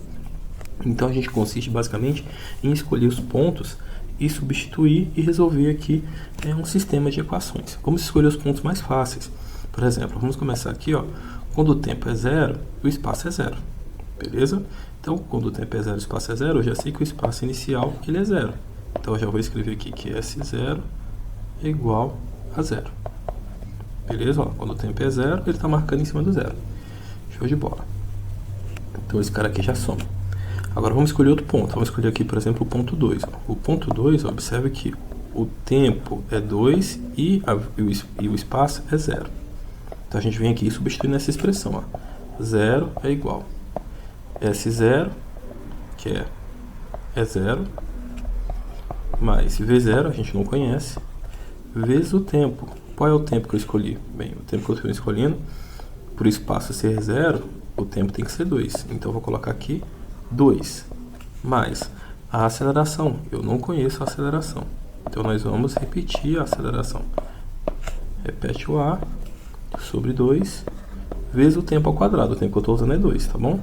Então a gente consiste basicamente em escolher os pontos e substituir e resolver aqui um sistema de equações. Vamos escolher os pontos mais fáceis. Por exemplo, vamos começar aqui, ó, quando o tempo é zero, o espaço é zero. Beleza? Então, quando o tempo é zero, o espaço é zero, eu já sei que o espaço inicial ele é zero. Então, eu já vou escrever aqui que S0 é igual a zero. Beleza? Ó, quando o tempo é zero, ele está marcando em cima do zero. Show de bola. Então, esse cara aqui já soma. Agora, vamos escolher outro ponto. Vamos escolher aqui, por exemplo, o ponto 2. O ponto 2, observe que o tempo é 2 e o espaço é zero. Então, a gente vem aqui substituindo essa expressão. 0 é igual S0, que é zero, mais V0, a gente não conhece, vezes o tempo. Qual é o tempo que eu escolhi? Bem, o tempo que eu estou escolhendo, por espaço ser zero, o tempo tem que ser 2. Então, eu vou colocar aqui 2, mais a aceleração. Eu não conheço a aceleração. Então, nós vamos repetir a aceleração. Repete o A sobre 2, vezes o tempo ao quadrado. O tempo que eu estou usando é 2, tá bom?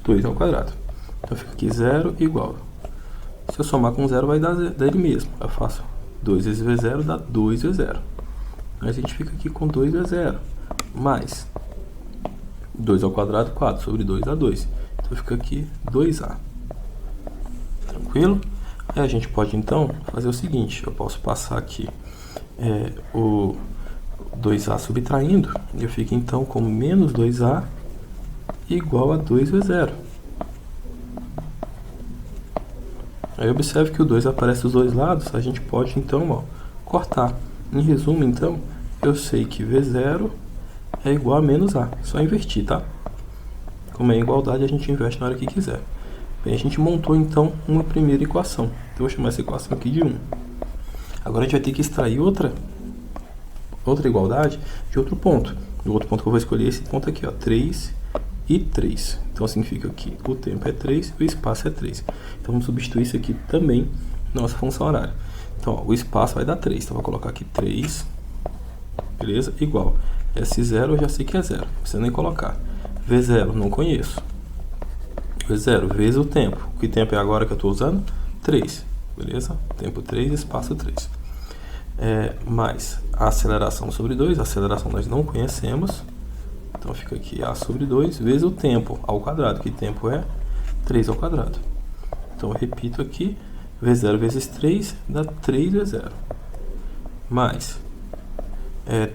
2 ao quadrado. Então fica aqui 0 igual. Se eu somar com 0 vai dar ele mesmo. Eu faço 2 vezes V0 dá 2V0. A gente fica aqui com 2V0. Mais 2 ao quadrado, 4 sobre 2 dá 2. Então fica aqui 2A. Tranquilo? Aí a gente pode então fazer o seguinte, eu posso passar aqui o 2A subtraindo, e eu fico então com menos 2A igual a 2V0. Aí observe que o 2 aparece dos dois lados, a gente pode então cortar. Em resumo, então, eu sei que V0 é igual a menos A. Só invertir, tá? Como é igualdade, a gente inverte na hora que quiser. Bem, a gente montou então uma primeira equação. Então eu vou chamar essa equação aqui de 1. Agora a gente vai ter que extrair outra igualdade de outro ponto. O outro ponto que eu vou escolher é esse ponto aqui, ó, 3 e 3. Então significa que o tempo é 3 e o espaço é 3. Então vamos substituir isso aqui também na nossa função horária. Então ó, o espaço vai dar 3. Então eu vou colocar aqui 3, beleza? Igual. S0 eu já sei que é 0, não precisa nem colocar. V0 não conheço. V0 vezes o tempo. Que tempo é agora que eu estou usando? 3, beleza? Tempo 3, espaço 3. Mais a aceleração sobre 2. A aceleração nós não conhecemos. Então fica aqui A sobre 2 vezes o tempo ao quadrado. Que tempo é? 3 ao quadrado. Então eu repito aqui. V0 vezes 3 dá 3V0. Mais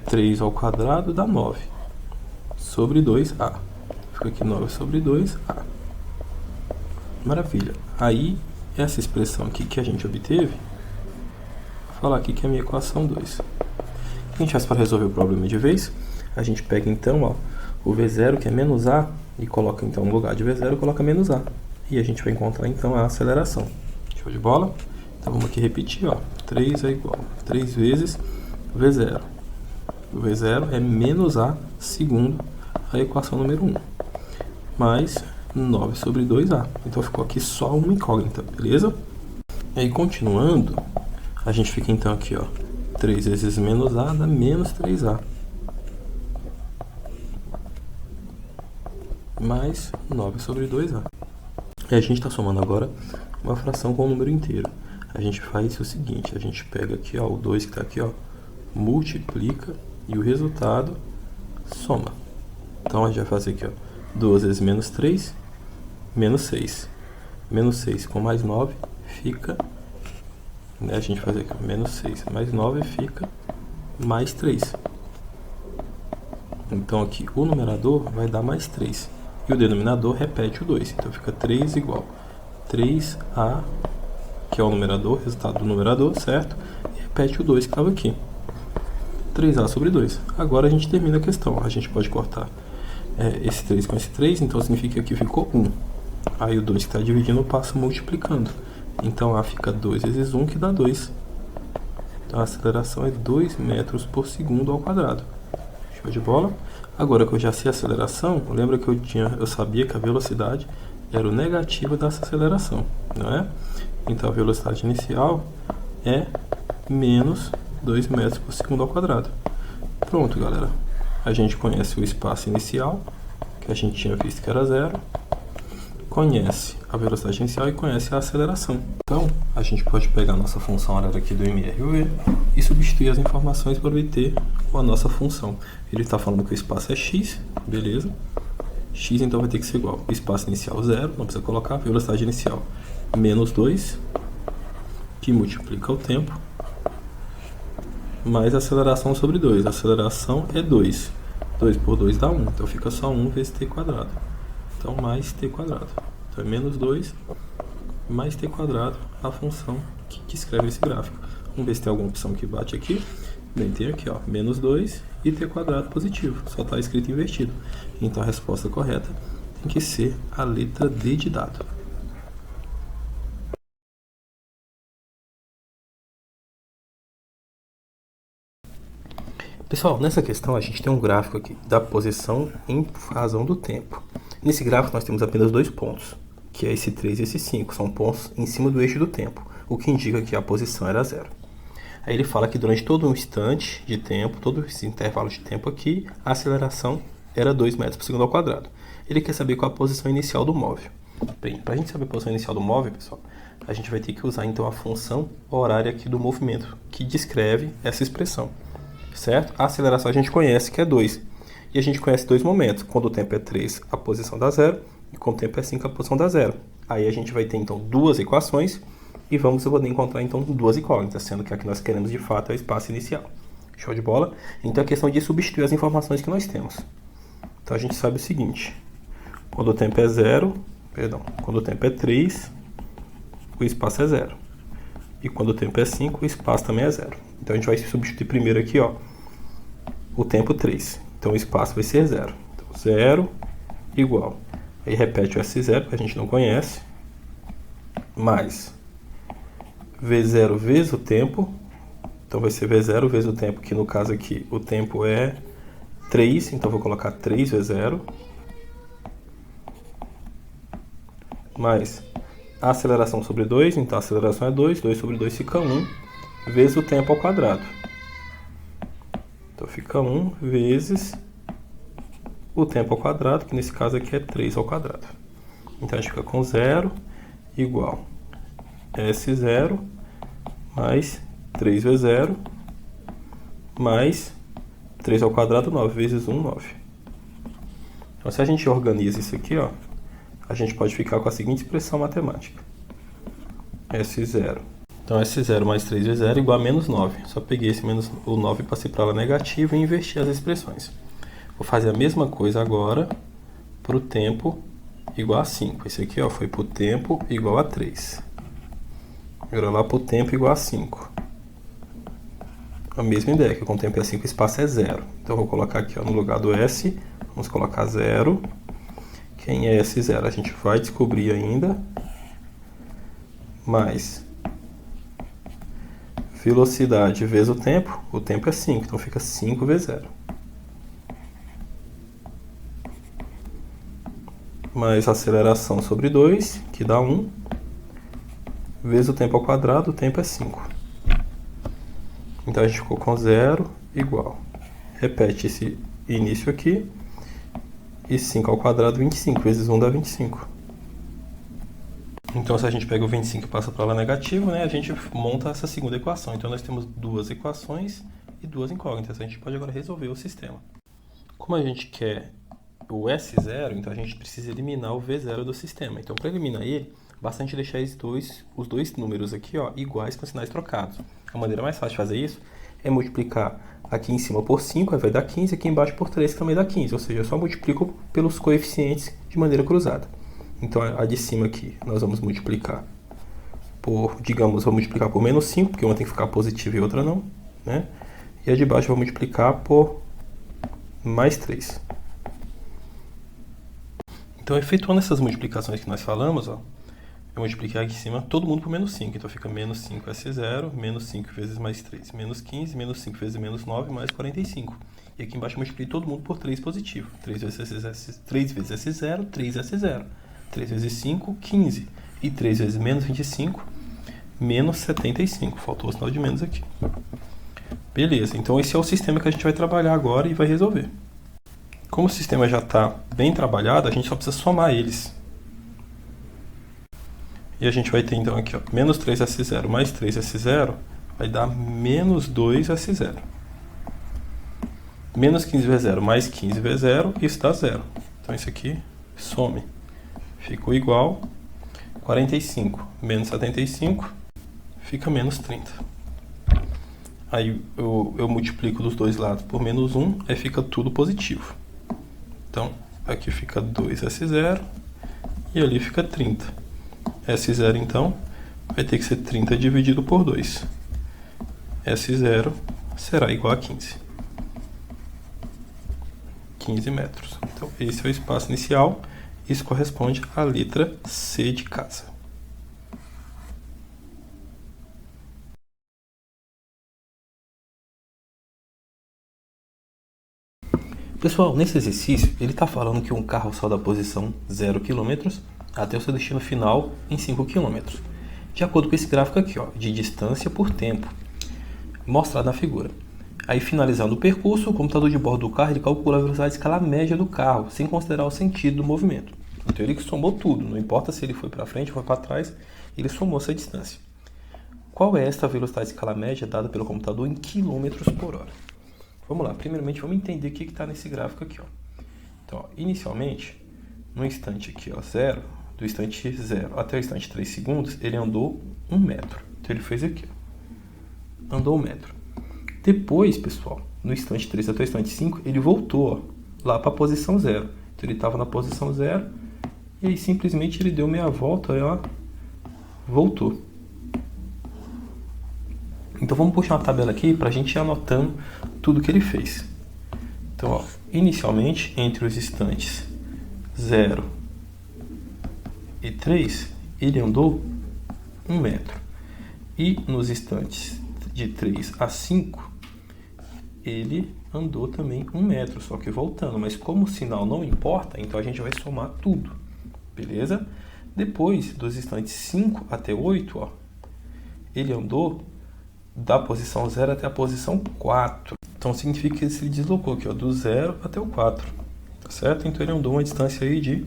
3 ao quadrado dá 9. Sobre 2A. Fica aqui 9 sobre 2A. Maravilha. Aí, essa expressão aqui que a gente obteve, vou falar aqui que é a minha equação 2. O que a gente faz para resolver o problema de vez? A gente pega então o V0, que é menos A, e coloca então no lugar de V0, coloca menos A. E a gente vai encontrar então a aceleração. Show de bola? Então vamos aqui repetir, 3 é igual a 3 vezes V0. O V0 é menos A segundo a equação número 1. Mais 9 sobre 2A. Então ficou aqui só uma incógnita, beleza? E aí continuando, a gente fica então aqui, 3 vezes menos A dá menos 3A. Mais 9 sobre 2A. E a gente está somando agora uma fração com um número inteiro. A gente faz o seguinte, a gente pega aqui, o 2 que está aqui, multiplica e o resultado soma. Então a gente vai fazer aqui, 2 vezes menos 3, menos 6. Menos 6 com mais 9 fica, a gente faz aqui, menos 6 mais 9 fica mais 3. Então aqui o numerador vai dar mais 3. E o denominador repete o 2. Então fica 3 igual 3A, que é o numerador, resultado do numerador, certo? E repete o 2 que estava aqui. 3A sobre 2. Agora a gente termina a questão. A gente pode cortar esse 3 com esse 3, então significa que ficou 1. Aí o 2 que está dividindo passa multiplicando. Então A fica 2 vezes 1, que dá 2. Então a aceleração é 2 metros por segundo ao quadrado. Show de bola? Agora que eu já sei a aceleração, lembra que eu sabia que a velocidade era o negativo dessa aceleração, não é? Então a velocidade inicial é menos 2 metros por segundo ao quadrado. Pronto, galera. A gente conhece o espaço inicial, que a gente tinha visto que era 0. Conhece a velocidade inicial e conhece a aceleração. Então, a gente pode pegar a nossa função horária aqui do MRV e substituir as informações para obter a nossa função. Ele está falando que o espaço é x, beleza? X então vai ter que ser igual. O espaço inicial 0, não precisa colocar. Velocidade inicial menos 2, que multiplica o tempo, mais aceleração sobre 2. A aceleração é 2. 2 por 2 dá 1. Então fica só 1 vezes t quadrado. Então mais t quadrado. Então é menos 2 mais t quadrado, a função que descreve esse gráfico. Vamos ver se tem alguma opção que bate aqui. Bem, tem aqui, menos 2 e t quadrado positivo. Só está escrito invertido. Então a resposta correta tem que ser a letra D de dado. Pessoal, nessa questão a gente tem um gráfico aqui da posição em razão do tempo. Nesse gráfico nós temos apenas 2 pontos, que é esse 3 e esse 5. São pontos em cima do eixo do tempo, o que indica que a posição era 0. Aí ele fala que durante todo um instante de tempo, todo esse intervalo de tempo aqui, a aceleração era 2 metros por segundo ao quadrado. Ele quer saber qual a posição inicial do móvel. Bem, para a gente saber a posição inicial do móvel, pessoal, a gente vai ter que usar então a função horária aqui do movimento, que descreve essa expressão. Certo? A aceleração a gente conhece que é 2. E a gente conhece 2 momentos. Quando o tempo é 3, a posição dá 0. E quando o tempo é 5, a posição dá 0. Aí a gente vai ter então duas equações e vamos poder encontrar então duas incógnitas, sendo que a que nós queremos de fato é o espaço inicial. Show de bola? Então é questão de substituir as informações que nós temos. Então a gente sabe o seguinte: quando o tempo é 0, quando o tempo é 3, o espaço é 0. E quando o tempo é 5, o espaço também é 0. Então a gente vai substituir primeiro aqui, ó, o tempo 3. Então o espaço vai ser 0. Então 0 igual. Aí repete o S0, que a gente não conhece, mais V0 vezes o tempo. Então vai ser V0 vezes o tempo, que no caso aqui o tempo é 3, então vou colocar 3V0, mais a aceleração sobre 2, então a aceleração é 2, 2 sobre 2 fica 1, vezes o tempo ao quadrado. Então fica 1 vezes o tempo ao quadrado, que nesse caso aqui é 3 ao quadrado. Então a gente fica com 0 igual S0 mais 3V0 mais 3 ao quadrado, 9 vezes 1, 9. Então se a gente organiza isso aqui, ó, a gente pode ficar com a seguinte expressão matemática. S0. Então S0 mais 3V0 igual a menos 9. Só peguei esse menos, o 9 e passei para lá negativo e inverti as expressões. Vou fazer a mesma coisa agora para o tempo igual a 5. Esse aqui, ó, foi para o tempo igual a 3. Agora lá para o tempo igual a 5. A mesma ideia, que com o tempo é 5, o espaço é 0. Então eu vou colocar aqui, ó, no lugar do S, vamos colocar 0. Quem é S0? A gente vai descobrir ainda. Mais velocidade vezes o tempo é 5, então fica 5V0. Mais aceleração sobre 2, que dá 1, vezes o tempo ao quadrado, o tempo é 5. Então a gente ficou com 0 igual. Repete esse início aqui. E 5 ao quadrado, 25. Vezes 1 dá 25. Então se a gente pega o 25 e passa para lá negativo, né, a gente monta essa segunda equação. Então nós temos duas equações e duas incógnitas. A gente pode agora resolver o sistema. Como a gente quer o S0, então a gente precisa eliminar o V0 do sistema. Então para eliminar ele, basta a gente deixar os dois números aqui, ó, iguais com sinais trocados. A maneira mais fácil de fazer isso é multiplicar aqui em cima por 5, aí vai dar 15, aqui embaixo por 3, que também dá 15. Ou seja, eu só multiplico pelos coeficientes de maneira cruzada. Então a de cima aqui nós vamos multiplicar por, digamos, vou multiplicar por menos 5, porque uma tem que ficar positiva e outra não, né? E a de baixo eu vou multiplicar por mais 3. Então, efetuando essas multiplicações que nós falamos, ó, eu multipliquei aqui em cima todo mundo por menos 5. Então fica menos 5S0, menos 5 vezes mais 3, menos 15, menos 5 vezes menos 9, mais 45. E aqui embaixo eu multipliquei todo mundo por 3 positivo. 3 vezes S0, 3S0. 3 vezes 5, 15. E 3 vezes menos 25, menos 75. Faltou o sinal de menos aqui. Beleza, então esse é o sistema que a gente vai trabalhar agora e vai resolver. Como o sistema já está bem trabalhado, a gente só precisa somar eles. E a gente vai ter então aqui, ó, menos 3S0 mais 3S0 vai dar menos 2S0. Menos 15V0 mais 15V0, isso dá 0. Então isso aqui some. Ficou igual 45 menos 75, fica menos 30. Aí eu multiplico dos dois lados por menos 1, aí fica tudo positivo. Então aqui fica 2S0 e ali fica 30. S0 então vai ter que ser 30 dividido por 2. S0 será igual a 15. 15 metros. Então esse é o espaço inicial. Isso corresponde à letra C de casa. Pessoal, nesse exercício, ele está falando que um carro sai da posição 0 km até o seu destino final em 5 km. De acordo com esse gráfico aqui, ó, de distância por tempo, mostrado na figura. Aí, finalizando o percurso, o computador de bordo do carro ele calcula a velocidade de escala média do carro, sem considerar o sentido do movimento. Então, ele somou tudo, não importa se ele foi para frente ou foi para trás, ele somou essa distância. Qual é esta velocidade de escala média dada pelo computador em quilômetros por hora? Vamos lá, primeiramente vamos entender o que está nesse gráfico aqui, ó. Então, ó, inicialmente, no instante aqui, ó, 0, do instante 0 até o instante 3 segundos, ele andou 1 metro. Então ele fez aqui, ó, andou 1 metro. Depois, pessoal, no instante 3 até o instante 5, ele voltou, ó, lá para a posição 0. Então ele estava na posição 0 e aí simplesmente ele deu meia volta e ó, voltou. Então vamos puxar uma tabela aqui para a gente ir anotando tudo que ele fez. Então, ó, inicialmente, entre os instantes 0 e 3, ele andou 1 metro. E nos instantes de 3 a 5, ele andou também 1 metro, só que voltando. Mas como o sinal não importa, então a gente vai somar tudo, beleza? Depois, dos instantes 5 até 8, ó, ele andou da posição 0 até a posição 4. Então significa que ele se deslocou aqui, ó, do 0 até o 4, tá certo? Então ele andou uma distância aí de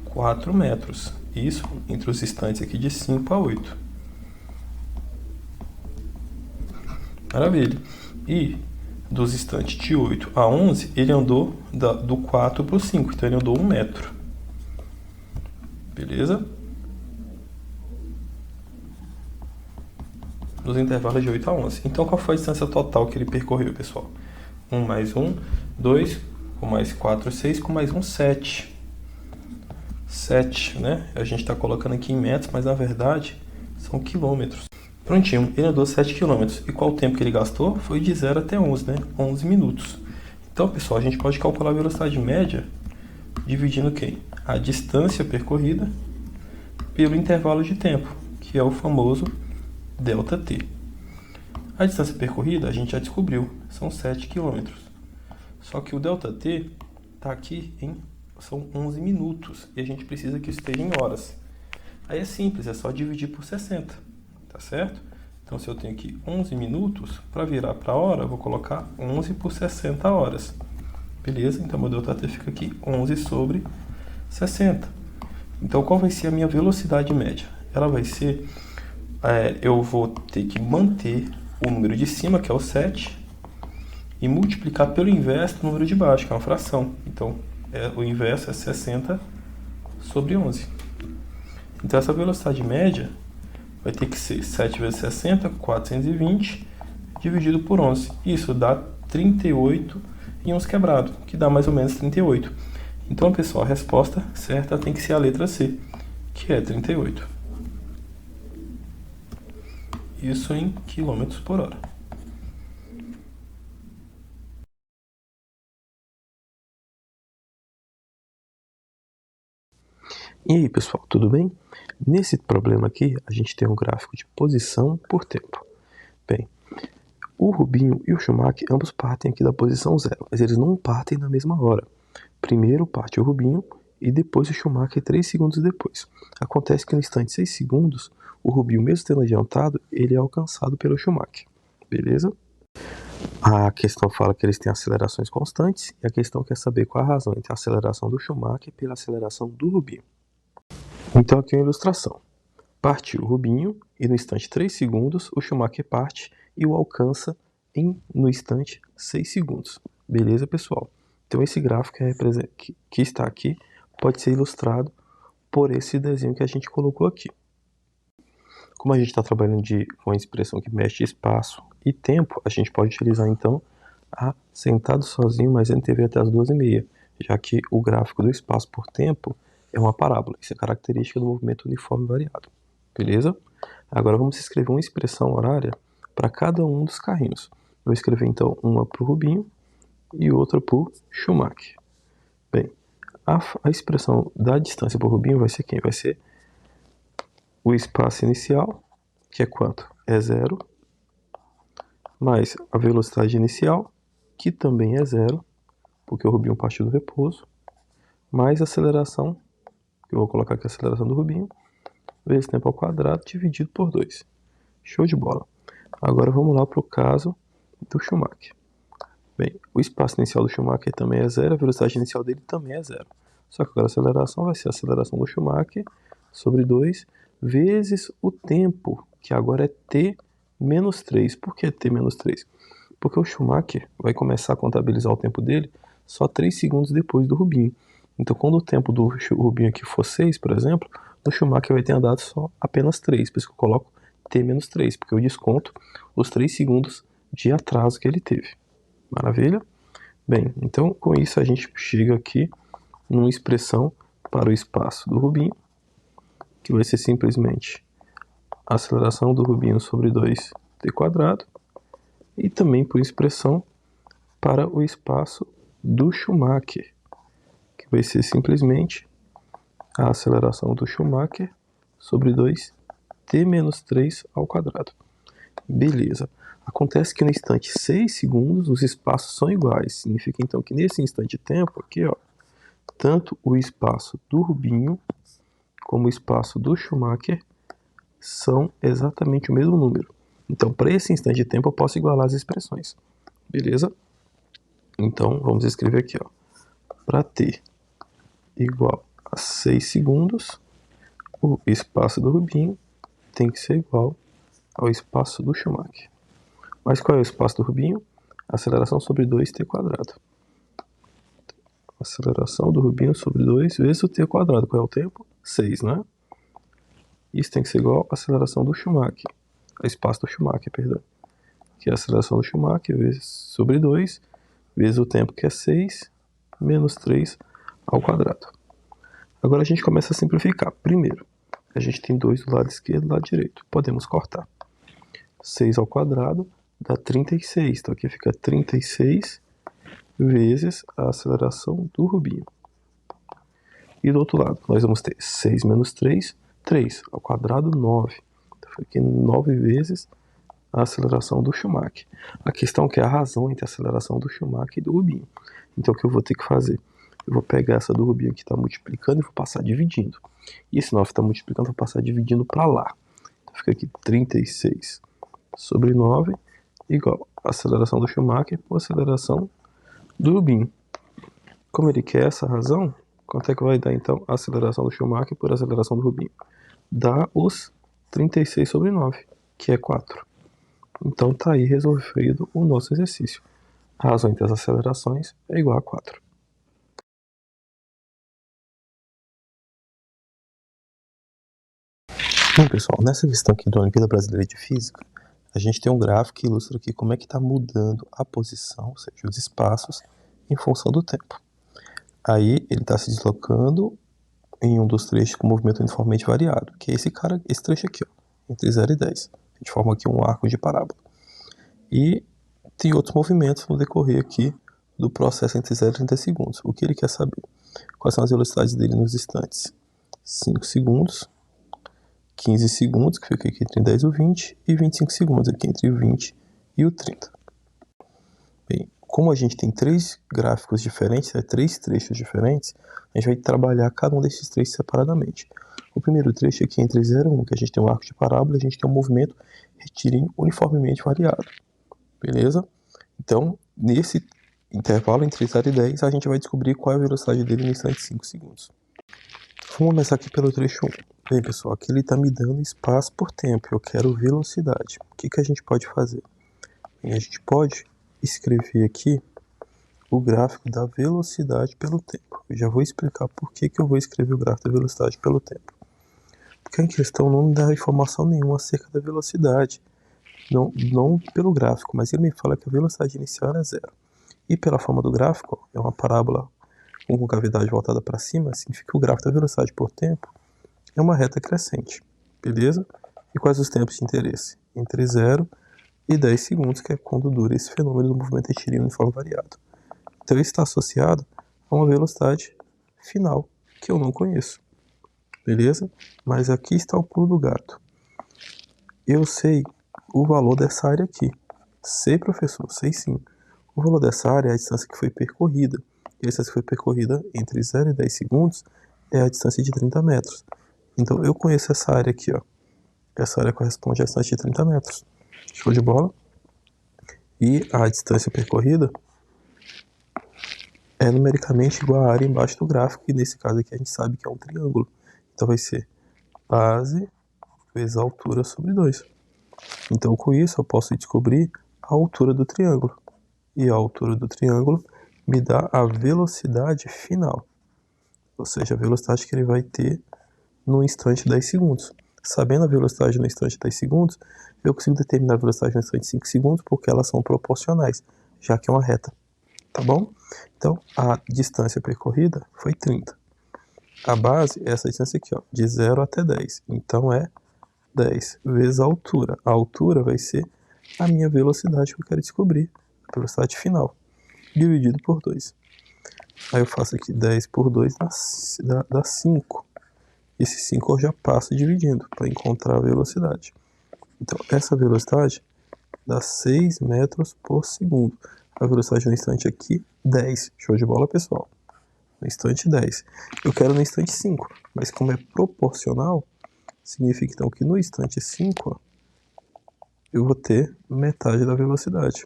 4 metros. Isso entre os instantes aqui de 5 a 8. Maravilha. E dos instantes de 8 a 11, ele andou do 4 para o 5. Então ele andou 1 metro. Beleza? Nos intervalos de 8 a 11. Então qual foi a distância total que ele percorreu, pessoal? 1 mais 1, 2, com mais 4, 6, com mais 1, 7. 7, né? A gente está colocando aqui em metros, mas na verdade são quilômetros. Prontinho, ele andou 7 km. E qual o tempo que ele gastou? Foi de 0 até 11, né? 11 minutos. Então, pessoal, a gente pode calcular a velocidade média dividindo quem? A distância percorrida pelo intervalo de tempo, que é o famoso ΔT. A distância percorrida a gente já descobriu, são 7 km. Só que o ΔT está aqui são 11 minutos e a gente precisa que esteja em horas. Aí é simples, é só dividir por 60, tá certo? Então se eu tenho aqui 11 minutos, para virar para a hora, eu vou colocar 11 por 60 horas. Beleza? Então meu ΔT fica aqui 11 sobre 60. Então qual vai ser a minha velocidade média? Ela vai ser, eu vou ter que manter o número de cima, que é o 7, e multiplicar pelo inverso do número de baixo, que é uma fração. Então o inverso é 60 sobre 11. Então essa velocidade média vai ter que ser 7 vezes 60, 420, dividido por 11. Isso dá 38 e uns quebrados, que dá mais ou menos 38. Então, pessoal, a resposta certa tem que ser a letra C, que é 38. Isso em quilômetros por hora. E aí, pessoal, tudo bem? Nesse problema aqui, a gente tem um gráfico de posição por tempo. Bem, o Rubinho e o Schumacher ambos partem aqui da posição 0, mas eles não partem na mesma hora. Primeiro parte o Rubinho e depois o Schumacher 3 segundos depois. Acontece que no instante 6 segundos, o Rubinho, mesmo tendo adiantado, ele é alcançado pelo Schumacher. Beleza? A questão fala que eles têm acelerações constantes e a questão quer saber qual a razão entre a aceleração do Schumacher pela aceleração do Rubinho. Então aqui é uma ilustração. Partiu o Rubinho e no instante 3 segundos o Schumacher parte e o alcança no instante 6 segundos. Beleza, pessoal? Então esse gráfico que está aqui pode ser ilustrado por esse desenho que a gente colocou aqui. Como a gente está trabalhando com a expressão que mexe espaço e tempo, a gente pode utilizar então a sentado sozinho mais NTV até as 2h30, já que o gráfico do espaço por tempo é uma parábola. Isso é característica do movimento uniforme variado. Beleza? Agora vamos escrever uma expressão horária para cada um dos carrinhos. Eu vou escrever então uma para o Rubinho e outra para o Schumacher. Bem, a expressão da distância para o Rubinho vai ser quem? Vai ser o espaço inicial, que é quanto? É 0, mais a velocidade inicial, que também é 0, porque o Rubinho partiu do repouso, mais a aceleração, que eu vou colocar aqui a aceleração do Rubinho, vezes tempo ao quadrado, dividido por 2. Show de bola. Agora vamos lá para o caso do Schumacher. Bem, o espaço inicial do Schumacher também é 0, a velocidade inicial dele também é 0. Só que agora a aceleração vai ser a aceleração do Schumacher sobre 2 vezes o tempo, que agora é t menos 3. Por que t menos 3? Porque o Schumacher vai começar a contabilizar o tempo dele só 3 segundos depois do Rubinho. Então, quando o tempo do Rubinho aqui for 6, por exemplo, no Schumacher vai ter andado só apenas 3. Por isso que eu coloco T menos 3, porque eu desconto os 3 segundos de atraso que ele teve. Maravilha? Bem, então com isso a gente chega aqui numa expressão para o espaço do Rubinho, que vai ser simplesmente a aceleração do Rubinho sobre 2t², e também por expressão para o espaço do Schumacher, que vai ser simplesmente a aceleração do Schumacher sobre 2t menos 3 ao quadrado. Beleza. Acontece que no instante 6 segundos os espaços são iguais. Significa então que nesse instante de tempo aqui, ó, tanto o espaço do Rubinho como o espaço do Schumacher são exatamente o mesmo número. Então, para esse instante de tempo, eu posso igualar as expressões. Beleza? Então, vamos escrever aqui, ó. Para t igual a 6 segundos, o espaço do Rubinho tem que ser igual ao espaço do Schumacher. Mas qual é o espaço do Rubinho? Aceleração sobre 2t². Aceleração do Rubinho sobre 2 vezes o t². Qual é o tempo? 6, né? Isso tem que ser igual à aceleração do Schumacher. O espaço do Schumacher, perdão. Que é a aceleração do Schumacher vezes sobre 2 vezes o tempo, que é 6, menos 3 ao quadrado. Agora a gente começa a simplificar. Primeiro, a gente tem 2 do lado esquerdo e do lado direito. Podemos cortar. 6 ao quadrado dá 36. Então aqui fica 36 vezes a aceleração do Rubinho. E do outro lado, nós vamos ter 6 menos 3, 3 ao quadrado, 9. Então fica aqui 9 vezes a aceleração do Schumacher. A questão é que é a razão entre a aceleração do Schumacher e do Rubinho. Então o que eu vou ter que fazer? Eu vou pegar essa do Rubinho que está multiplicando e vou passar dividindo. E esse 9 está multiplicando, eu vou passar dividindo para lá. Então fica aqui 36 sobre 9 igual a aceleração do Schumacher por aceleração do Rubinho. Como ele quer essa razão, quanto é que vai dar então a aceleração do Schumacher por aceleração do Rubinho? Dá os 36 sobre 9, que é 4. Então está aí resolvido o nosso exercício. A razão entre as acelerações é igual a 4. Bom, pessoal, nessa questão aqui da Olimpíada Brasileira de Física, a gente tem um gráfico que ilustra aqui como é que está mudando a posição, ou seja, os espaços, em função do tempo. Aí ele está se deslocando em um dos trechos com movimento uniformemente variado, que é esse trecho aqui, ó, entre 0 e 10. A gente forma aqui um arco de parábola. E tem outros movimentos no decorrer aqui do processo entre 0 e 30 segundos. O que ele quer saber? Quais são as velocidades dele nos instantes? 5 segundos, 15 segundos, que fica aqui entre 10 e o 20, e 25 segundos, aqui entre o 20 e o 30. Bem, como a gente tem 3 gráficos diferentes, 3 trechos diferentes, a gente vai trabalhar cada um desses trechos separadamente. O primeiro trecho aqui entre 0 e 1, que a gente tem um arco de parábola, a gente tem um movimento retilíneo uniformemente variado. Beleza? Então, nesse intervalo entre 0 e 10, a gente vai descobrir qual é a velocidade dele no instante de 5 segundos. Vamos começar aqui pelo trecho 1. Bem, pessoal, aqui ele está me dando espaço por tempo. Eu quero velocidade. O que a gente pode fazer? Bem, a gente pode escrever aqui o gráfico da velocidade pelo tempo. Eu já vou explicar por que eu vou escrever o gráfico da velocidade pelo tempo. Porque a questão não me dá informação nenhuma acerca da velocidade. Não pelo gráfico, mas ele me fala que a velocidade inicial é 0. E pela forma do gráfico, é uma parábola com concavidade voltada para cima, significa que o gráfico da velocidade por tempo é uma reta crescente, beleza? E quais os tempos de interesse? Entre 0 e 10 segundos, que é quando dura esse fenômeno do movimento retilíneo uniforme variado. Então, ele está associado a uma velocidade final, que eu não conheço, beleza? Mas aqui está o pulo do gato. Eu sei o valor dessa área aqui. Sei, professor? Sei sim. O valor dessa área é a distância que foi percorrida. E a distância que foi percorrida entre 0 e 10 segundos é a distância de 30 metros. Então, eu conheço essa área aqui, ó. Essa área corresponde à distância de 30 metros. Show de bola? E a distância percorrida é numericamente igual à área embaixo do gráfico, e nesse caso aqui a gente sabe que é um triângulo. Então, vai ser base vezes a altura sobre 2. Então, com isso, eu posso descobrir a altura do triângulo. E a altura do triângulo me dá a velocidade final. ou seja, a velocidade que ele vai ter no instante 10 segundos. Sabendo a velocidade no instante 10 segundos, eu consigo determinar a velocidade no instante 5 segundos, porque elas são proporcionais, já que é uma reta, tá bom? Então, a distância percorrida foi 30. A base é essa distância aqui, ó, de 0 até 10. Então, é 10 vezes a altura. A altura vai ser a minha velocidade que eu quero descobrir, a velocidade final, dividido por 2. Aí eu faço aqui 10 por 2 dá 5. Esse 5 eu já passo dividindo para encontrar a velocidade. Então, essa velocidade dá 6 metros por segundo. A velocidade no instante aqui, 10. Show de bola, pessoal. No instante 10. Eu quero no instante 5, mas como é proporcional, significa então que no instante 5, ó, eu vou ter metade da velocidade.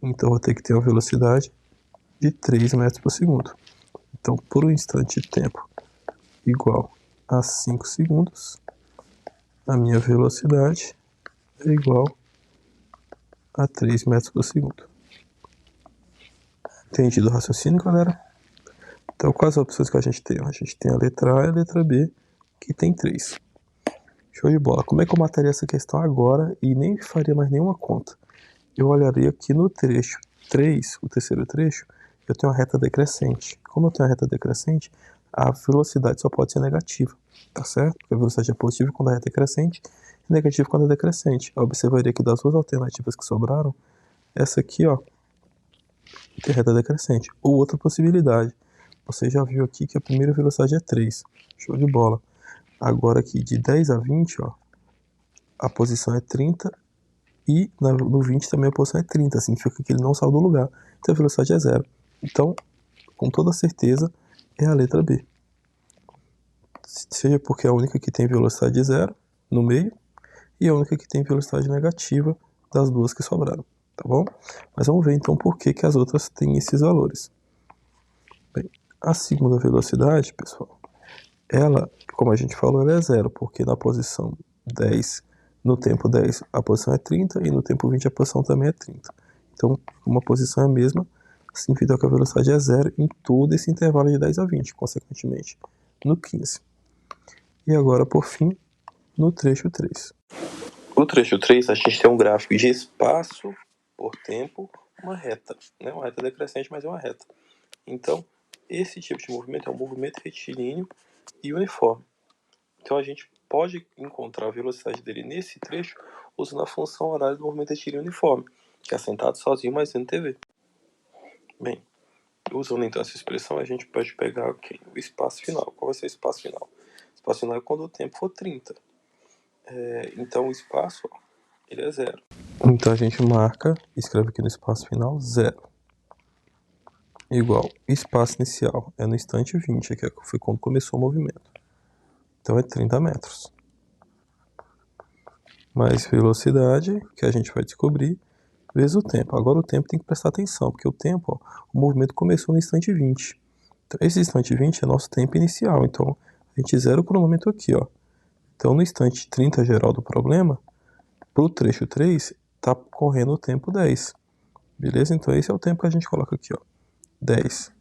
Então, eu vou ter que ter uma velocidade de 3 metros por segundo. Então, por um instante de tempo igual a 5 segundos, a minha velocidade é igual a 3 metros por segundo. Entendido o raciocínio, galera? Então, quais as opções que a gente tem? A gente tem a letra A e a letra B, que tem 3. Show de bola. Como é que eu mataria essa questão agora e nem faria mais nenhuma conta? Eu olharia aqui no trecho 3, o terceiro trecho, eu tenho uma reta decrescente. Como eu tenho uma reta decrescente, a velocidade só pode ser negativa, tá certo? Porque a velocidade é positiva quando a reta é crescente e negativa quando é decrescente. Eu observaria que das duas alternativas que sobraram, essa aqui, ó, tem reta decrescente. Ou outra possibilidade, você já viu aqui que a primeira velocidade é 3. Show de bola. Agora aqui de 10 a 20, ó, a posição é 30 e no 20 também a posição é 30. Significa que ele não saiu do lugar. Então a velocidade é 0. Então, com toda certeza, é a letra B. Seja porque é a única que tem velocidade 0 no meio e a única que tem velocidade negativa das duas que sobraram, tá bom? Mas vamos ver então por que as outras têm esses valores. Bem, a segunda velocidade, pessoal, ela, como a gente falou, ela é 0, porque na posição 10, no tempo 10 a posição é 30 e no tempo 20 a posição também é 30. Então, como a posição é a mesma, significa que a velocidade é 0 em todo esse intervalo de 10 a 20, consequentemente, no 15. E agora, por fim, no trecho 3. No trecho 3, a gente tem um gráfico de espaço por tempo, uma reta. Né? Uma reta decrescente, mas é uma reta. Então, esse tipo de movimento é um movimento retilíneo e uniforme. Então, a gente pode encontrar a velocidade dele nesse trecho usando a função horária do movimento retilíneo uniforme, que é sentado sozinho, mas vendo TV. Bem, usando então essa expressão, a gente pode pegar o espaço final. Qual vai ser o espaço final? O espaço final é quando o tempo for 30. Então o espaço, ó, ele é 0. Então a gente marca, escreve aqui no espaço final, 0. Igual, espaço inicial é no instante 20, que foi quando começou o movimento. Então é 30 metros. Mais velocidade, que a gente vai descobrir, vezes o tempo. Agora o tempo tem que prestar atenção, porque o tempo, ó, o movimento começou no instante 20. Então, esse instante 20 é nosso tempo inicial. Então, a gente zera o cronômetro aqui, ó. Então, no instante 30 geral do problema, para o trecho 3, está correndo o tempo 10. Beleza? Então, esse é o tempo que a gente coloca aqui, ó. 10.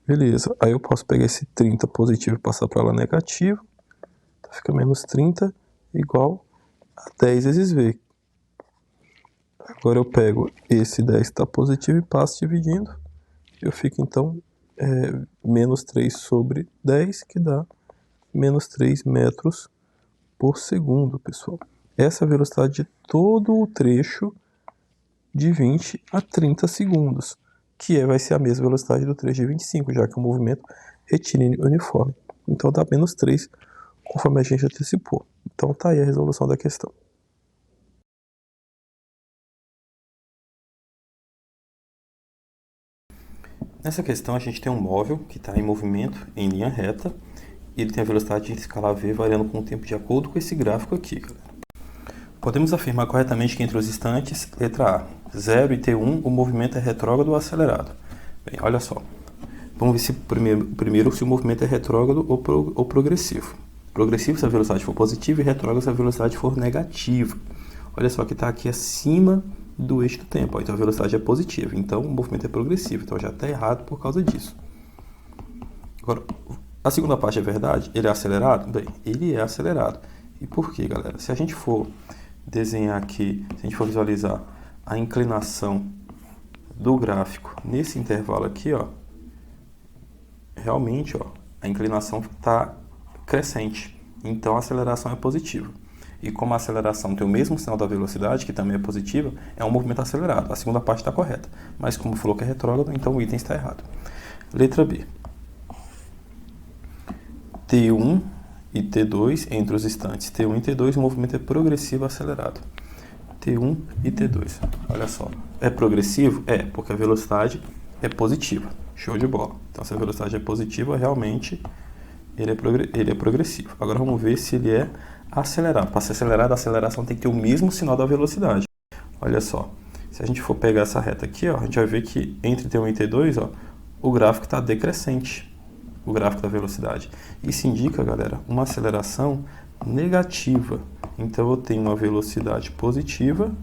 Beleza. Aí eu posso pegar esse 30 positivo e passar para lá negativo. Então, fica menos 30 igual a 10 vezes V. Agora eu pego esse 10 que está positivo e passo dividindo. Eu fico, então, menos 3 sobre 10, que dá menos 3 metros por segundo, pessoal. Essa é a velocidade de todo o trecho de 20 a 30 segundos, que vai ser a mesma velocidade do trecho de 25, já que é um movimento retilíneo uniforme. Então dá menos 3, conforme a gente antecipou. Então tá aí a resolução da questão. Nessa questão, a gente tem um móvel que está em movimento em linha reta e ele tem a velocidade de escala v variando com o tempo de acordo com esse gráfico aqui, galera. Podemos afirmar corretamente que entre os instantes, letra A, 0 e T1, o movimento é retrógrado ou acelerado. Bem, olha só. Vamos ver se primeiro se o movimento é retrógrado ou progressivo. Progressivo se a velocidade for positiva e retrógrado se a velocidade for negativa. Olha só que está aqui acima do eixo do tempo. Então a velocidade é positiva. Então o movimento é progressivo. Então já está errado por causa disso. Agora, a segunda parte é verdade? Ele é acelerado? Bem, ele é acelerado. E por quê, galera? Se a gente for desenhar aqui, se a gente for visualizar a inclinação do gráfico nesse intervalo aqui, ó, realmente, ó, a inclinação está crescente. Então a aceleração é positiva. E como a aceleração tem o mesmo sinal da velocidade, que também é positiva, é um movimento acelerado. A segunda parte está correta. Mas como falou que é retrógrado, então o item está errado. Letra B. T1 e T2, entre os instantes T1 e T2, o movimento é progressivo acelerado. T1 e T2. Olha só. É progressivo? É, porque a velocidade é positiva. Show de bola. Então, se a velocidade é positiva, realmente ele é progressivo. Agora, vamos ver se ele é acelerado. Para ser acelerado, a aceleração tem que ter o mesmo sinal da velocidade. Olha só. Se a gente for pegar essa reta aqui, ó, a gente vai ver que entre T1 e T2, ó, o gráfico está decrescente. O gráfico da velocidade. Isso indica, galera, uma aceleração negativa. Então, eu tenho uma velocidade positiva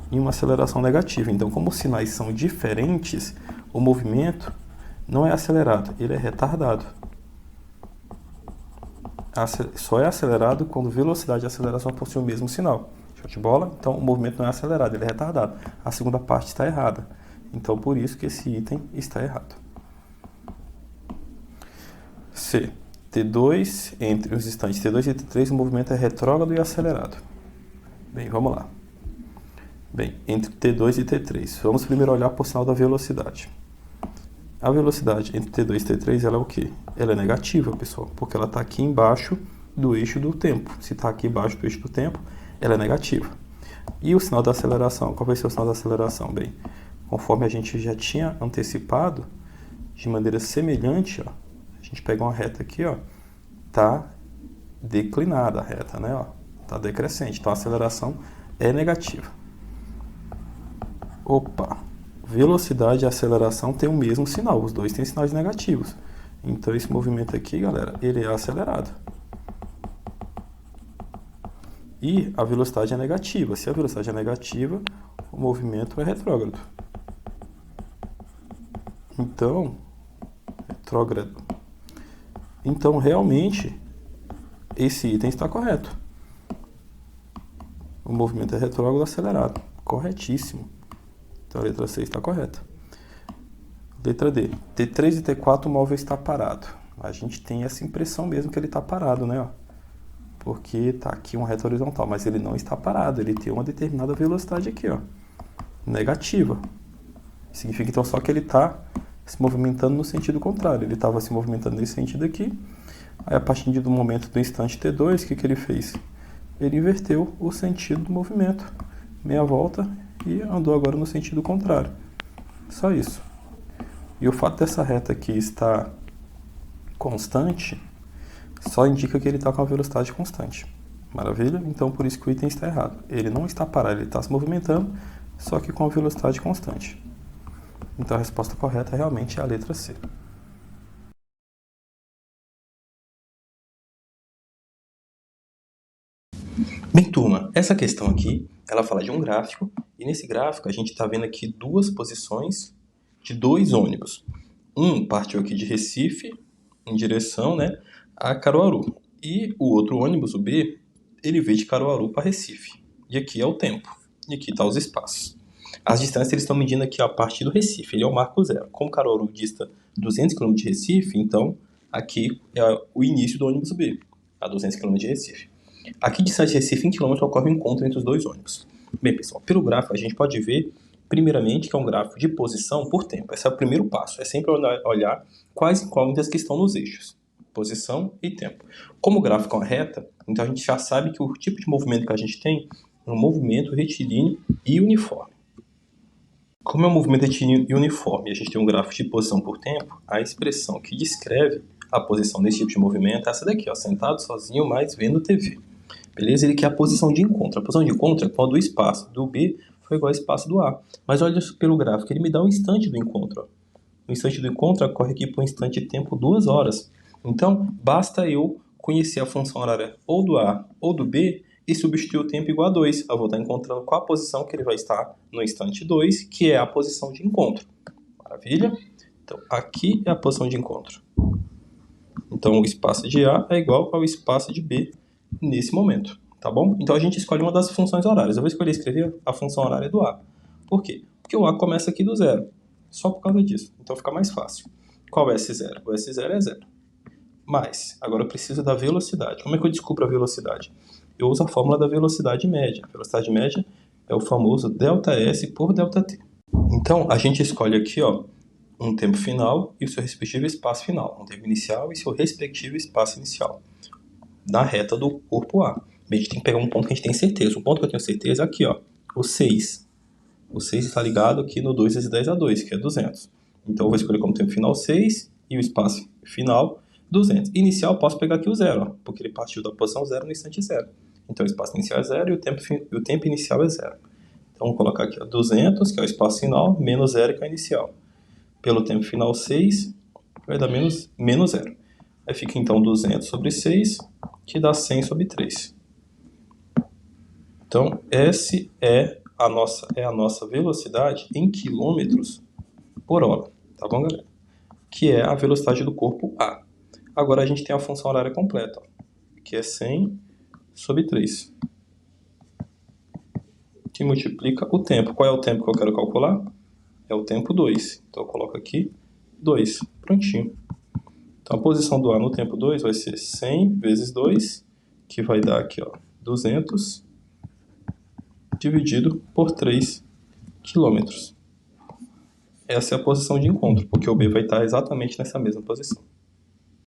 e uma aceleração negativa. Então, como os sinais são diferentes, o movimento não é acelerado, ele é retardado. Só é acelerado quando velocidade e aceleração possuem o mesmo sinal. Show de bola? Então, o movimento não é acelerado, ele é retardado. A segunda parte está errada. Então, por isso que esse item está errado. C. T2, entre os instantes T2 e T3, o movimento é retrógrado e acelerado. Bem, vamos lá. Bem, entre T2 e T3. Vamos primeiro olhar por sinal da velocidade. A velocidade entre T2 e T3, ela é o quê? Ela é negativa, pessoal, porque ela está aqui embaixo do eixo do tempo. Se está aqui embaixo do eixo do tempo, ela é negativa. E o sinal da aceleração? Qual vai ser o sinal da aceleração? Bem, conforme a gente já tinha antecipado, de maneira semelhante, ó, a gente pega uma reta aqui, ó, tá declinada a reta, né, ó, tá decrescente, então a aceleração é negativa. Opa, velocidade e aceleração têm o mesmo sinal, os dois têm sinais negativos. Então esse movimento aqui, galera, ele é acelerado. E a velocidade é negativa. Se a velocidade é negativa, o movimento é retrógrado. Então, retrógrado. Então, realmente, esse item está correto. O movimento é retrógrado acelerado. Corretíssimo. Então, a letra C está correta. Letra D. T3 e T4, o móvel está parado. A gente tem essa impressão mesmo que ele está parado, né? Ó. Porque está aqui uma reta horizontal, mas ele não está parado. Ele tem uma determinada velocidade aqui, ó, negativa. Significa, então, só que ele está se movimentando no sentido contrário. Ele estava se movimentando nesse sentido aqui. Aí, a partir do momento do instante T2, o que ele fez? Ele inverteu o sentido do movimento. Meia volta e andou agora no sentido contrário. Só isso. E o fato dessa reta aqui estar constante só indica que ele está com a velocidade constante. Maravilha? Então, por isso que o item está errado. Ele não está parado, ele está se movimentando, só que com a velocidade constante. Então, a resposta correta realmente é a letra C. Bem, turma, essa questão aqui, ela fala de um gráfico, e nesse gráfico a gente está vendo aqui duas posições de dois ônibus. Um partiu aqui de Recife, em direção, né, a Caruaru. E o outro ônibus, o B, ele veio de Caruaru para Recife. E aqui é o tempo. E aqui está os espaços. As distâncias eles estão medindo aqui, ó, a partir do Recife. Ele é o marco zero. Como Caruaru dista 200 km de Recife, então aqui é o início do ônibus B, a 200 km de Recife. Aqui distante de Recife, em quilômetros, ocorre um encontro entre os dois ônibus. Bem, pessoal, pelo gráfico a gente pode ver, primeiramente, que é um gráfico de posição por tempo. Esse é o primeiro passo. É sempre olhar quais incógnitas que estão nos eixos. Posição e tempo. Como o gráfico é uma reta, então a gente já sabe que o tipo de movimento que a gente tem é um movimento retilíneo e uniforme. Como é um movimento retilíneo e uniforme e a gente tem um gráfico de posição por tempo, a expressão que descreve a posição desse tipo de movimento é essa daqui, ó, sentado sozinho, mas vendo TV. Beleza? Ele quer a posição de encontro. A posição de encontro é quando o espaço do B foi igual ao espaço do A. Mas olha pelo gráfico, ele me dá um instante do encontro. Ó. O instante do encontro ocorre aqui por um instante de tempo 2 horas. Então, basta eu conhecer a função horária ou do A ou do B e substituir o tempo igual a 2. Eu vou estar encontrando qual a posição que ele vai estar no instante 2, que é a posição de encontro. Maravilha? Então, aqui é a posição de encontro. Então, o espaço de A é igual ao espaço de B nesse momento, tá bom? Então, a gente escolhe uma das funções horárias. Eu vou escolher escrever a função horária do A. Por quê? Porque o A começa aqui do zero, só por causa disso. Então, fica mais fácil. Qual é o S0? O S0 é zero. Mas, agora eu preciso da velocidade. Como é que eu descubro a velocidade? Eu uso a fórmula da velocidade média. A velocidade média é o famoso ΔS por ΔT. Então, a gente escolhe aqui, ó, um tempo final e o seu respectivo espaço final. Um tempo inicial e seu respectivo espaço inicial. Da reta do corpo A. A gente tem que pegar um ponto que a gente tem certeza. O ponto que eu tenho certeza é aqui, ó, o 6. O 6 está ligado aqui no 2 vezes 10 a 2, que é 200. Então, eu vou escolher como tempo final 6 e o espaço final 200. Inicial, posso pegar aqui o 0, ó, porque ele partiu da posição 0 no instante 0. Então, o espaço inicial é 0 e o tempo inicial é 0. Então, vamos colocar aqui ó, 200, que é o espaço final, menos 0, que é o inicial. Pelo tempo final 6, vai dar menos 0. Aí fica, então, 200 sobre 6, que dá 100 sobre 3. Então, essa é a nossa velocidade em quilômetros por hora, tá bom, galera? Que é a velocidade do corpo A. Agora a gente tem a função horária completa, ó, que é 100 sobre 3, que multiplica o tempo. Qual é o tempo que eu quero calcular? É o tempo 2. Então eu coloco aqui 2, prontinho. Então a posição do A no tempo 2 vai ser 100 vezes 2, que vai dar aqui, ó, 200, dividido por 3 quilômetros. Essa é a posição de encontro, porque o B vai estar exatamente nessa mesma posição.